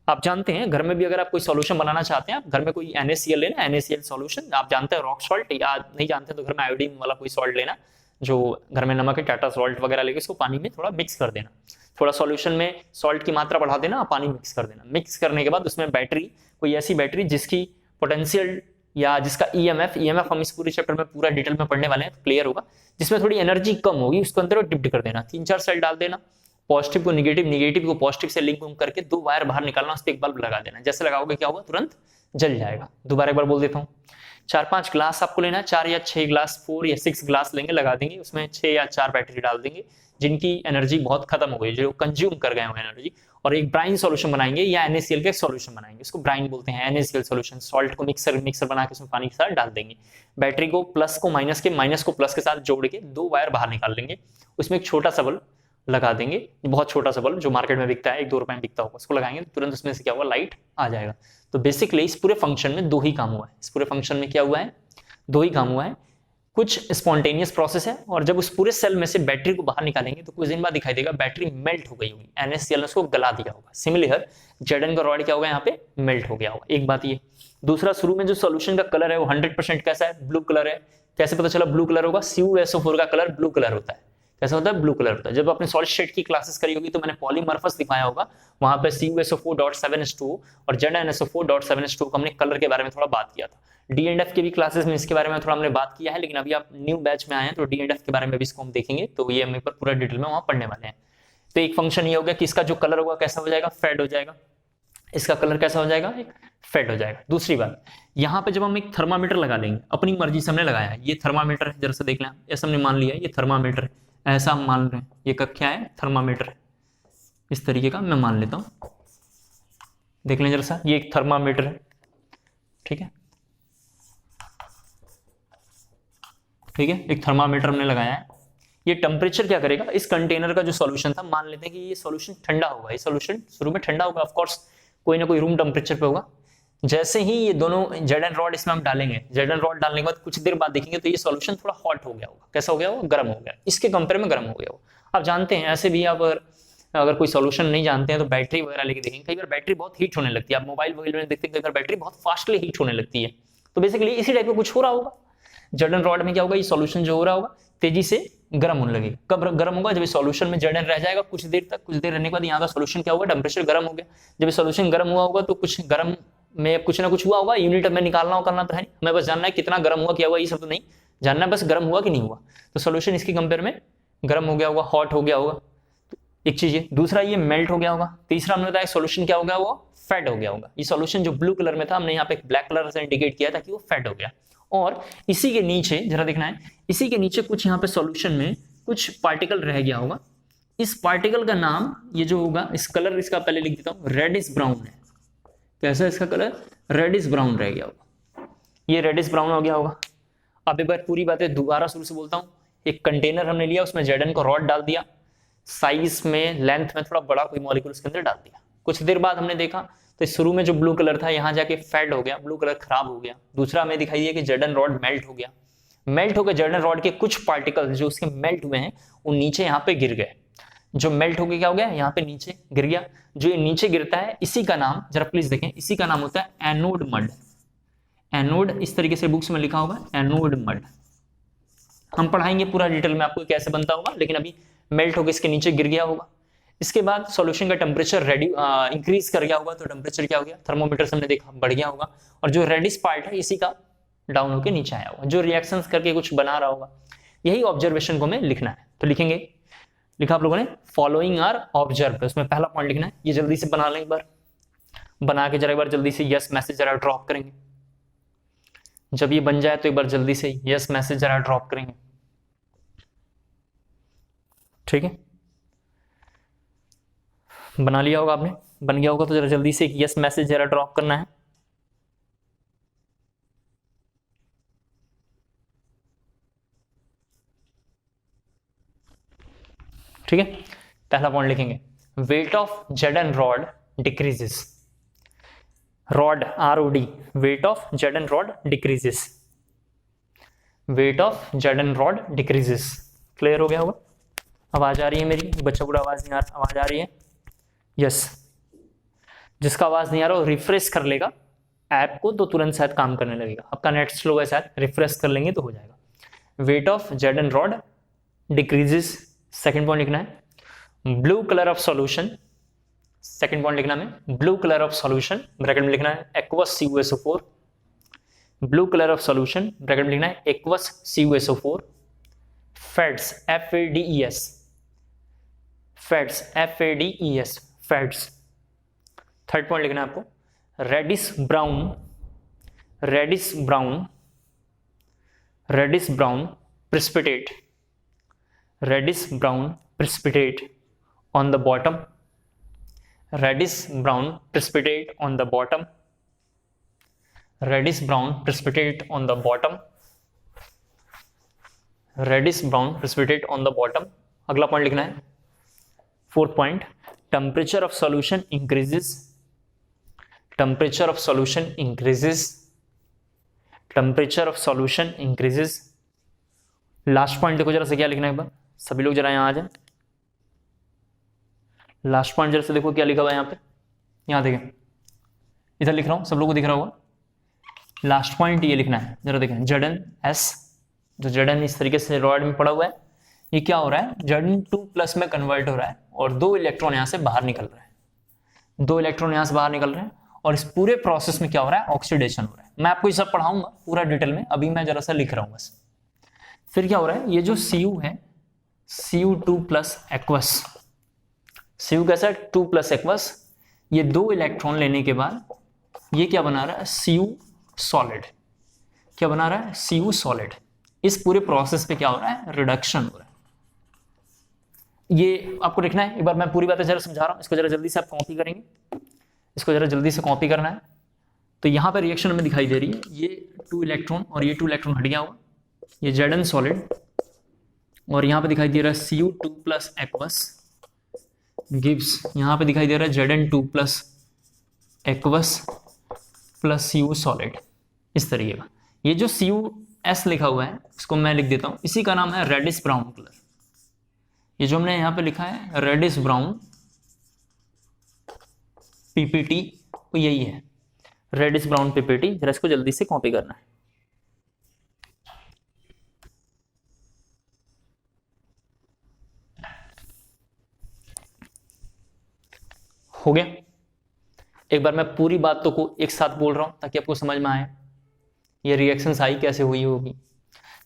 आप जानते हैं घर में भी अगर आप कोई सॉल्यूशन बनाना चाहते हैं, आप घर में कोई NaCl लेना, NaCl सॉल्यूशन। आप जानते हैं रॉक सॉल्ट, या नहीं जानते तो घर में आयोडीन वाला कोई सॉल्ट लेना, जो घर में नमक है, टाटा सॉल्ट वगैरह लेके इसको पानी में थोड़ा मिक्स कर देना। थोड़ा सॉल्यूशन में सॉल्ट की मात्रा बढ़ा देना, पानी मिक्स कर देना। मिक्स करने के बाद उसमें बैटरी, कोई ऐसी बैटरी जिसकी पोटेंशियल या जिसका EMF हम इस पूरे चैप्टर में पूरा डिटेल में पढ़ने वाले हैं, तो क्लियर होगा, जिसमें थोड़ी एनर्जी कम होगी, उसके अंदर डिप्ट कर देना। 3-4 सेल डाल देना, पॉजिटिव को निगेटिव, निगेटिव को पॉजिटिव से लिंक करके 2 वायर बाहर निकालना, उस पर एक बल्ब लगा देना। जैसे लगाओगे क्या होगा? तुरंत जल जाएगा। दोबारा एक बार बोल देता हूँ। 4-5 ग्लास आपको लेना है, 4 या 6 ग्लास, 4 या 6 ग्लास लेंगे, लगा देंगे, उसमें 6 या 4 बैटरी डाल देंगे जिनकी एनर्जी बहुत खत्म हो गई, जो कंज्यूम कर गए हो एनर्जी, और एक ब्राइन सॉल्यूशन बनाएंगे या NaCl का सॉल्यूशन बनाएंगे। इसको ब्राइन बोलते हैं, NaCl सॉल्यूशन। सॉल्ट को मिक्सर बना के उसमें पानी के साथ डाल देंगे। बैटरी को प्लस को माइनस के, माइनस को प्लस के साथ जोड़ के 2 वायर बाहर निकाल लेंगे। उसमें एक छोटा सा बल्ब लगा देंगे, बहुत छोटा सा बल्ब जो मार्केट में बिकता है, 1-2 रुपए में बिकता होगा, उसको लगाएंगे तो तुरंत उसमें से क्या होगा? लाइट आ जाएगा। तो बेसिकली इस पूरे फंक्शन में 2 ही काम हुआ है। इस पूरे फंक्शन में क्या हुआ है? 2 ही काम हुआ है। कुछ स्पॉन्टेनियस प्रोसेस है, और जब उस पूरे सेल में से बैटरी को बाहर निकालेंगे तो कुछ दिन बाद दिखाई देगा बैटरी मेल्ट हो गई होगी, NaCl ने उसको गला दिया होगा। सिमिलर जेडन का रॉड क्या होगा? यहाँ पे मेल्ट हो गया होगा। एक बात ये। दूसरा, शुरू में जो सॉल्यूशन का कलर है वो 100% कैसा है? ब्लू कलर है। कैसे पता चला ब्लू कलर होगा? CuSO4 का कलर ब्लू कलर होता है। कैसा होता है? ब्लू कलर होता है। जब आपने सॉलिड स्टेट की क्लासेस करी होगी तो मैंने पॉलीमॉर्फस दिखाया होगा, वहां पे CuSO4.7H2 और ZnSO4.7H2 को हमने कलर के बारे में थोड़ा बात किया था। D&F के भी क्लासेस में इसके बारे में थोड़ा हमने बात किया है, लेकिन अभी आप न्यू बैच में आए हैं तो D&F के बारे में भी इसको हम देखेंगे, तो ये हम पूरा डिटेल में वहां पढ़ने वाले हैं। तो एक फंक्शन ये हो गया कि इसका जो कलर होगा कैसा हो जाएगा? फेड हो जाएगा। इसका कलर कैसा हो जाएगा? फेड हो जाएगा। दूसरी बात, यहाँ पे जब हम एक थर्मामीटर लगा लेंगे, अपनी मर्जी से हमने लगाया है, ये थर्मामीटर है, जरा सा देख लें, ऐसा हमने मान लिया है ये थर्मामीटर है, ऐसा हम मान रहे हैं, ये क्या है? थर्मामीटर है। इस तरीके का मैं मान लेता हूं, देख लें जरा सा, ये एक थर्मामीटर है, ठीक है, ठीक है, एक थर्मामीटर हमने लगाया है। ये टेम्परेचर क्या करेगा? इस कंटेनर का जो सॉल्यूशन था, मान लेते हैं कि ये सॉल्यूशन ठंडा होगा, ये सॉल्यूशन शुरू में ठंडा होगा, ऑफ कोर्स कोई ना कोई रूम टेम्परेचर पे होगा। जैसे ही ये दोनों जेडन रॉड इसमें हम डालेंगे, जेडन रॉड डालने के बाद कुछ देर बाद देखेंगे तो ये सॉल्यूशन थोड़ा हॉट हो गया होगा। कैसा हो गया होगा? गर्म हो गया, इसके कंपेयर में गर्म हो गया होगा। आप जानते हैं ऐसे भी, आप अगर कोई सॉल्यूशन नहीं जानते हैं तो बैटरी वगैरह लेके देखेंगे, कई बार बैटरी बहुत हीट होने लगती है। आप मोबाइल वगैरह में देखते हैं कई बार बैटरी बहुत फास्टली हीट होने लगती है। तो बेसिकली इसी टाइप का कुछ हो रहा होगा। जेडन रॉड में क्या होगा? ये सॉल्यूशन जो हो रहा होगा तेजी से गर्म होने लगेगा। कब गर्म होगा? जब सॉल्यूशन में जेडन रह जाएगा कुछ देर तक, कुछ देर रहने के बाद यहाँ का सॉल्यूशन क्या होगा? टेम्परेचर गर्म हो गया। जब सॉल्यूशन गर्म हुआ होगा तो कुछ गर्म में कुछ ना कुछ हुआ होगा, यूनिट में निकालना हो, करना तो है नहीं, हमें बस जानना है कितना गर्म हुआ, क्या हुआ, ये सब तो नहीं जानना है, बस गर्म हुआ कि नहीं हुआ। तो सॉल्यूशन इसके कंपेयर में गर्म हो गया होगा, हॉट हो गया होगा, तो एक चीज ये। दूसरा, ये मेल्ट हो गया होगा। तीसरा हमने बताया सॉल्यूशन क्या हो गया? वो फेड हो गया होगा। ये सॉल्यूशन जो ब्लू कलर में था, हमने यहाँ पे ब्लैक कलर से इंडिकेट किया था कि वो फेड हो गया। और इसी के नीचे जरा देखना है, इसी के नीचे कुछ यहाँ पे सॉल्यूशन में कुछ पार्टिकल रह गया होगा। इस पार्टिकल का नाम ये जो होगा, इस कलर इसका पहले लिख देता हूँ, रेडिश ब्राउन है। कैसा है इसका कलर? रेडिश ब्राउन रह गया होगा, ये रेडिश ब्राउन हो गया होगा। अब एक बार पूरी बातें दोबारा शुरू से बोलता हूँ। एक कंटेनर हमने लिया, उसमें जेडन को रॉड डाल दिया, साइज में लेंथ में थोड़ा बड़ा कोई मॉलिक्यूल उसके अंदर डाल दिया। कुछ देर बाद हमने देखा तो शुरू में जो ब्लू कलर था यहाँ जाके फेड हो गया, ब्लू कलर खराब हो गया। दूसरा हमें दिखाई दिया कि जेडन रॉड मेल्ट हो गया। मेल्ट हो गया जेडन रॉड के कुछ पार्टिकल्स जो उसके मेल्ट हुए हैं वो नीचे यहाँ पे गिर गए। जो मेल्ट हो गया क्या हो गया? यहाँ पे नीचे गिर गया। जो ये नीचे गिरता है इसी का नाम, जरा प्लीज देखें, इसी का नाम होता है एनोड मड। एनोड इस तरीके से बुक्स में लिखा होगा, एनोड मड। हम पढ़ाएंगे पूरा डिटेल में आपको कैसे बनता होगा, लेकिन अभी मेल्ट होकर इसके नीचे गिर गया होगा। इसके बाद सॉल्यूशन का टेम्परेचर इंक्रीज कर गया होगा, तो टेम्परेचर क्या हो गया? थर्मोमीटर से हमने देखा बढ़ गया होगा। और जो रेडिश पार्ट है इसी का डाउन होकर नीचे आया होगा, जो रिएक्शंस करके कुछ बना रहा होगा। यही ऑब्जर्वेशन को हमें लिखना है। तो लिखेंगे, लिखा आप लोगों ने फॉलोइंग आर ऑब्जर्व, उसमें पहला पॉइंट लिखना है। ये जल्दी से बना लें, एक बार बना के जरा एक बार जल्दी से यस मैसेज जरा ड्रॉप करेंगे। जब ये बन जाए तो एक बार जल्दी से यस मैसेज जरा ड्रॉप करेंगे, ठीक है। बना लिया होगा आपने, बन गया होगा तो जरा जल्दी से यस मैसेज जरा ड्रॉप करना है। ठीक है, पहला पॉइंट लिखेंगे, wait of Z and rod decreases. Rod ROD, wait of Z and rod decreases, wait of Z and rod decreases. Clear हो गया होगा? आवाज आ रही है मेरी? बच्चा पूरा आवाज नहीं आ रहा, आवाज आ रही है? यस। जिसका आवाज नहीं आ रहा वो रिफ्रेश कर लेगा ऐप को तो तुरंत शायद काम करने लगेगा। आपका नेट स्लो है शायद, रिफ्रेश कर लेंगे तो हो जाएगा। Weight of Z and rod decreases. Second point लिखना है, blue colour of solution. Second point लिखना है, blue colour of solution, bracket में लिखना है aqueous CuSO4। Blue colour of solution, bracket में लिखना है aqueous CuSO4। Fades FADES, fades FADES, fades. Third point लिखना है आपको, reddish brown, reddish brown, reddish brown precipitate, reddish brown precipitate on the bottom, reddish brown precipitate on the bottom, reddish brown precipitate on the bottom, reddish brown precipitate on the bottom. अगला point लिखना है, fourth point, temperature of solution increases, temperature of solution increases, temperature of solution increases. Last point देखो जरा से क्या लिखना है एक बार, सभी लोग जरा यहां आ जाए। लास्ट पॉइंट जरा से देखो क्या लिखा हुआ है यहाँ पे, यहाँ देखें, इधर लिख रहा हूं, सब लोगों को दिख रहा होगा। लास्ट पॉइंट ये लिखना है, जरा देखें, ZnS, जो Zn इस तरीके से रॉड में पड़ा हुआ है, ये क्या हो रहा है, Zn2+ में कन्वर्ट हो रहा है और 2 इलेक्ट्रॉन यहां से बाहर निकल रहे हैं, 2 इलेक्ट्रॉन यहां से बाहर निकल रहे हैं और इस पूरे प्रोसेस में क्या हो रहा है, ऑक्सीडेशन हो रहा है। मैं आपको ये सब पढ़ाऊंगा पूरा डिटेल में, अभी मैं जरा सा लिख रहा हूं बस। फिर क्या हो रहा है, ये जो Cu है, Cu2+ एक्वस, Cu कैसा है, 2+ एक्वस, ये 2 इलेक्ट्रॉन लेने के बाद ये क्या बना रहा है, Cu सॉलिड। क्या बना रहा है, Cu सॉलिड। इस पूरे प्रोसेस पे क्या हो रहा है, रिडक्शन हो रहा है। ये आपको लिखना है, एक बार मैं पूरी बातें जरा समझा रहा हूं, इसको जरा जल्दी से आप कॉपी करेंगे, इसको जरा जल्दी से कॉपी करना है। तो यहां पर रिएक्शन हमें दिखाई दे रही है, ये 2 इलेक्ट्रॉन और ये 2 इलेक्ट्रॉन हट गया होगा, ये Zn सॉलिड, और यहां पे दिखाई दे रहा है Cu2+ एक्वस गिव्स, यहां पे दिखाई दे रहा है Zn2+ aqueous plus Cu solid, इस तरीके का। ये जो CuS लिखा हुआ है इसको मैं लिख देता हूं, इसी का नाम है रेडिश ब्राउन कलर। ये जो हमने यहां पे लिखा है रेडिश ब्राउन PPT, तो यही है रेडिश ब्राउन PPT। जरा इसको जल्दी से कॉपी करना है। हो गया? एक बार मैं पूरी बातों को एक साथ बोल रहा हूं ताकि आपको समझ में आए ये रिएक्शन आई कैसे हुई होगी।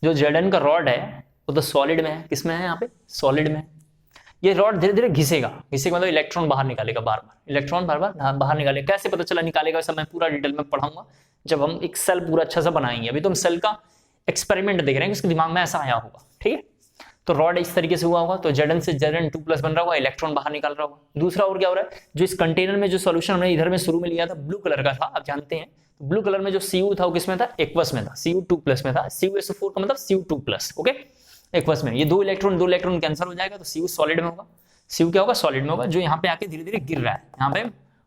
जो Zn का रॉड है वो तो सॉलिड में है, किस में है, यहाँ पे सॉलिड में। ये रॉड धीरे धीरे घिसेगा, घिसेगा मतलब इलेक्ट्रॉन बाहर निकालेगा, बार बार इलेक्ट्रॉन बार बार बाहर निकालेगा। कैसे पता चला निकालेगा, सब मैं पूरा डिटेल में पढ़ाऊंगा जब हम एक सेल पूरा अच्छा सा बनाएंगे। अभी तो हम सेल का एक्सपेरिमेंट देख रहे हैं कि उसके दिमाग में ऐसा आया होगा, ठीक है। तो रॉड इस तरीके से हुआ होगा, तो Zn से Zn2+ बन रहा होगा, इलेक्ट्रॉन बाहर निकाल रहा होगा। दूसरा और क्या हो रहा है, जो इस कंटेनर में जो सॉल्यूशन हमने इधर में शुरू में लिया था ब्लू कलर का था, आप जानते हैं, तो ब्लू कलर में जो Cu था वो किसमें था, एक्वस में था, Cu2+ में था। CuSO4 का मतलब Cu2+, ओके, एक्वस में। ये 2 इलेक्ट्रॉन कैंसिल हो जाएगा तो Cu सॉलिड में होगा। Cu क्या होगा, सॉलिड में होगा, जो यहाँ पे आके धीरे धीरे गिर रहा है, यहाँ पे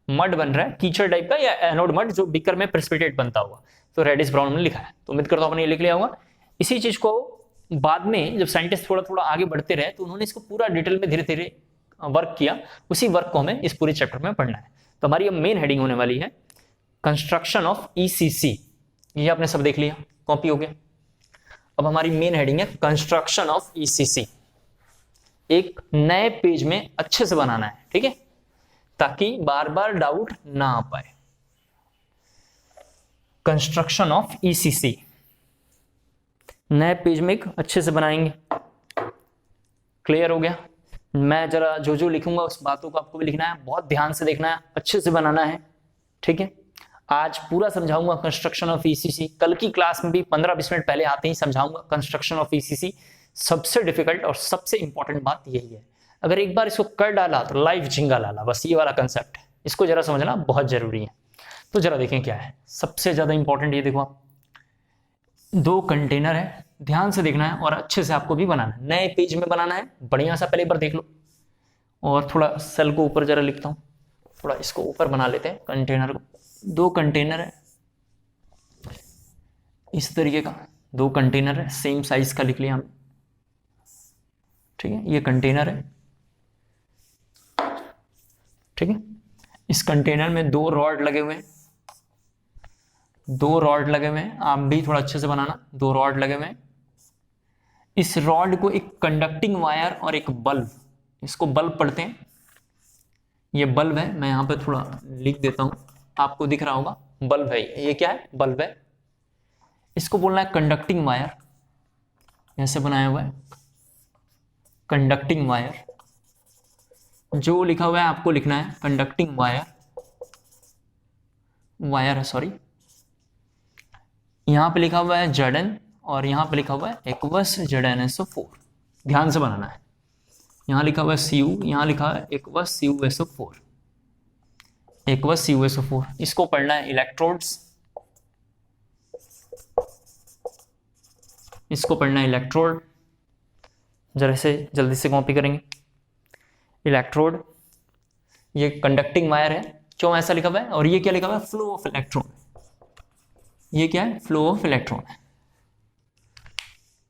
मड बन रहा है, कीचड़ टाइप का, या एनोड मड जो बीकर में प्रेसिपिटेट बनता होगा। तो रेडिश ब्राउन में लिखा है, तो उम्मीद करता हूं आपने ये लिख लिया होगा। इसी चीज को बाद में जब साइंटिस्ट थोड़ा थोड़ा आगे बढ़ते रहे तो उन्होंने इसको पूरा डिटेल में धीरे धीरे वर्क किया। उसी वर्क को हमें इस पूरे चैप्टर में पढ़ना है। तो हमारी अब मेन हेडिंग होने वाली है कंस्ट्रक्शन ऑफ ECC। ये आपने सब देख लिया, कॉपी हो गया। अब हमारी मेन हेडिंग है कंस्ट्रक्शन ऑफ ECC। एक नए पेज में अच्छे से बनाना है, ठीक है, ताकि बार बार डाउट ना आ पाए। Construction of ECC। नए पेज में एक अच्छे से बनाएंगे। क्लियर हो गया? मैं जरा जो जो लिखूंगा उस बातों को आपको भी लिखना है, बहुत ध्यान से देखना है, अच्छे से बनाना है, ठीक है। आज पूरा समझाऊंगा कंस्ट्रक्शन ऑफ ईसीसी। कल की क्लास में भी 15-20 मिनट पहले आते ही समझाऊंगा कंस्ट्रक्शन ऑफ ईसीसी। सबसे डिफिकल्ट और सबसे इंपॉर्टेंट बात यही है, अगर एक बार इसको कर डाला तो लाइफ झिंगा लाला, बस ये वाला कंसेप्ट है, इसको जरा समझना बहुत जरूरी है। तो जरा देखें क्या है सबसे ज्यादा इंपॉर्टेंट। ये देखो आप, 2 कंटेनर है, ध्यान से देखना है और अच्छे से आपको भी बनाना है, नए पेज में बनाना है, बढ़िया सा पहले एक बार देख लो। और थोड़ा सेल को ऊपर जरा लिखता हूं, थोड़ा इसको ऊपर बना लेते हैं कंटेनर को। 2 कंटेनर है इस तरीके का, 2 कंटेनर है, सेम साइज का लिख लिया हमने, ठीक है। ये कंटेनर है, ठीक है। इस कंटेनर में 2 रॉड लगे हुए हैं, 2 रॉड लगे हुए हैं, आप भी थोड़ा अच्छे से बनाना। 2 रॉड लगे हुए हैं, इस रॉड को एक कंडक्टिंग वायर और एक बल्ब, इसको बल्ब पढ़ते हैं, ये बल्ब है। मैं यहां पे थोड़ा लिख देता हूं, आपको दिख रहा होगा बल्ब है, ये क्या है? बल्ब है। इसको बोलना है कंडक्टिंग वायर, ऐसे बनाया हुआ है कंडक्टिंग वायर। जो लिखा हुआ है आपको लिखना है कंडक्टिंग वायर, वायर है सॉरी। यहां पे लिखा हुआ है Zn और यहां पे लिखा हुआ है एक्वस ZnSO4, ध्यान से बनाना है। यहां लिखा हुआ है Cu, यहां लिखा है एक्वस CuSO4, एक्वस CuSO4। इसको पढ़ना है इलेक्ट्रोड्स, इसको पढ़ना है इलेक्ट्रोड। जरा से जल्दी से कॉपी करेंगे। इलेक्ट्रोड, ये कंडक्टिंग वायर है, क्यों ऐसा लिखा हुआ है? और ये क्या लिखा हुआ है? Flow of electron. ये क्या है? फ्लो ऑफ इलेक्ट्रॉन है।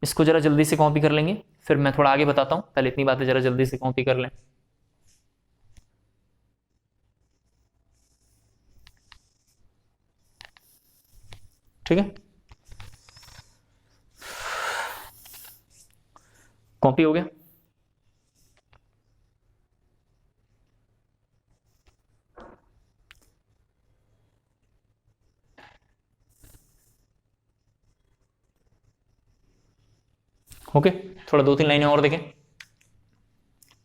इसको जरा जल्दी से कॉपी कर लेंगे, फिर मैं थोड़ा आगे बताता हूं, पहले इतनी बातें जरा जल्दी से कॉपी कर लें। ठीक है, कॉपी हो गया। ओके, थोड़ा 2-3 लाइनें और देखें।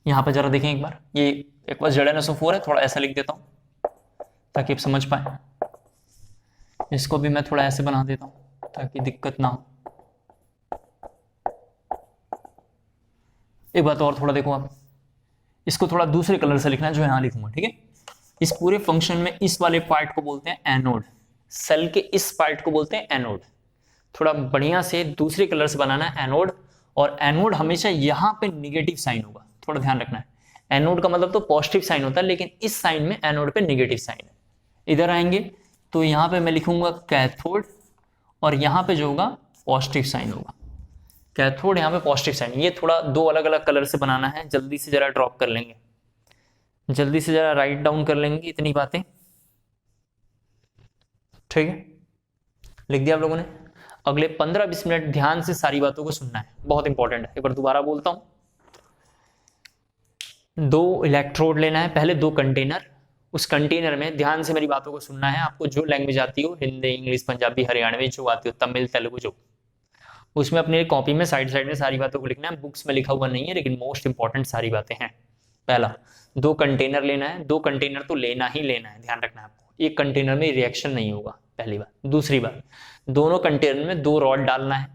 यहां पर जरा देखें एक बार, ये एक्वस ZnSO4 है, थोड़ा ऐसा लिख देता हूं ताकि आप समझ पाए। इसको भी मैं थोड़ा ऐसे बना देता हूं ताकि दिक्कत ना हो। एक बात और, थोड़ा देखो आप, इसको थोड़ा दूसरे कलर से लिखना है जो यहां लिखूंगा, ठीक है। इस पूरे फंक्शन में इस वाले पार्ट को बोलते हैं एनोड, सेल के इस पार्ट को बोलते हैं एनोड। थोड़ा बढ़िया से दूसरे कलर से बनाना है एनोड, और एनोड हमेशा यहां पे निगेटिव साइन होगा, थोड़ा ध्यान रखना है। एनोड का मतलब तो पॉजिटिव साइन होता है, लेकिन इस साइन में एनोड पे निगेटिव साइन है। इधर आएंगे तो यहां पे मैं लिखूंगा कैथोड, और यहां पे जो होगा पॉजिटिव साइन होगा, कैथोड, यहां पे पॉजिटिव साइन। ये थोड़ा 2 अलग अलग कलर से बनाना है, जल्दी से जरा ड्रॉप कर लेंगे, जल्दी से जरा राइट डाउन कर लेंगे इतनी बातें, ठीक है। लिख दिया आप लोगों ने? अगले 15-20 मिनट ध्यान से सारी बातों को सुनना है, बहुत इंपॉर्टेंट है। एक बार दोबारा बोलता हूं, 2 इलेक्ट्रोड लेना है, पहले 2 कंटेनर, उस कंटेनर में ध्यान से मेरी बातों को सुनना है। आपको जो लैंग्वेज आती हो, हिंदी, इंग्लिश, पंजाबी, हरियाणवी, जो आती हो, तमिल, तेलुगु, जो, उसमें अपने कॉपी में साइड साइड में सारी बातों को लिखना है। बुक्स में लिखा हुआ नहीं है, लेकिन मोस्ट इंपॉर्टेंट सारी बातें हैं। पहला, 2 कंटेनर लेना है, 2 कंटेनर तो लेना ही लेना है, ध्यान रखना है आपको। एक कंटेनर में रिएक्शन नहीं होगा, पहली बात। दूसरी बात, दोनों कंटेनर में 2 रॉड डालना है,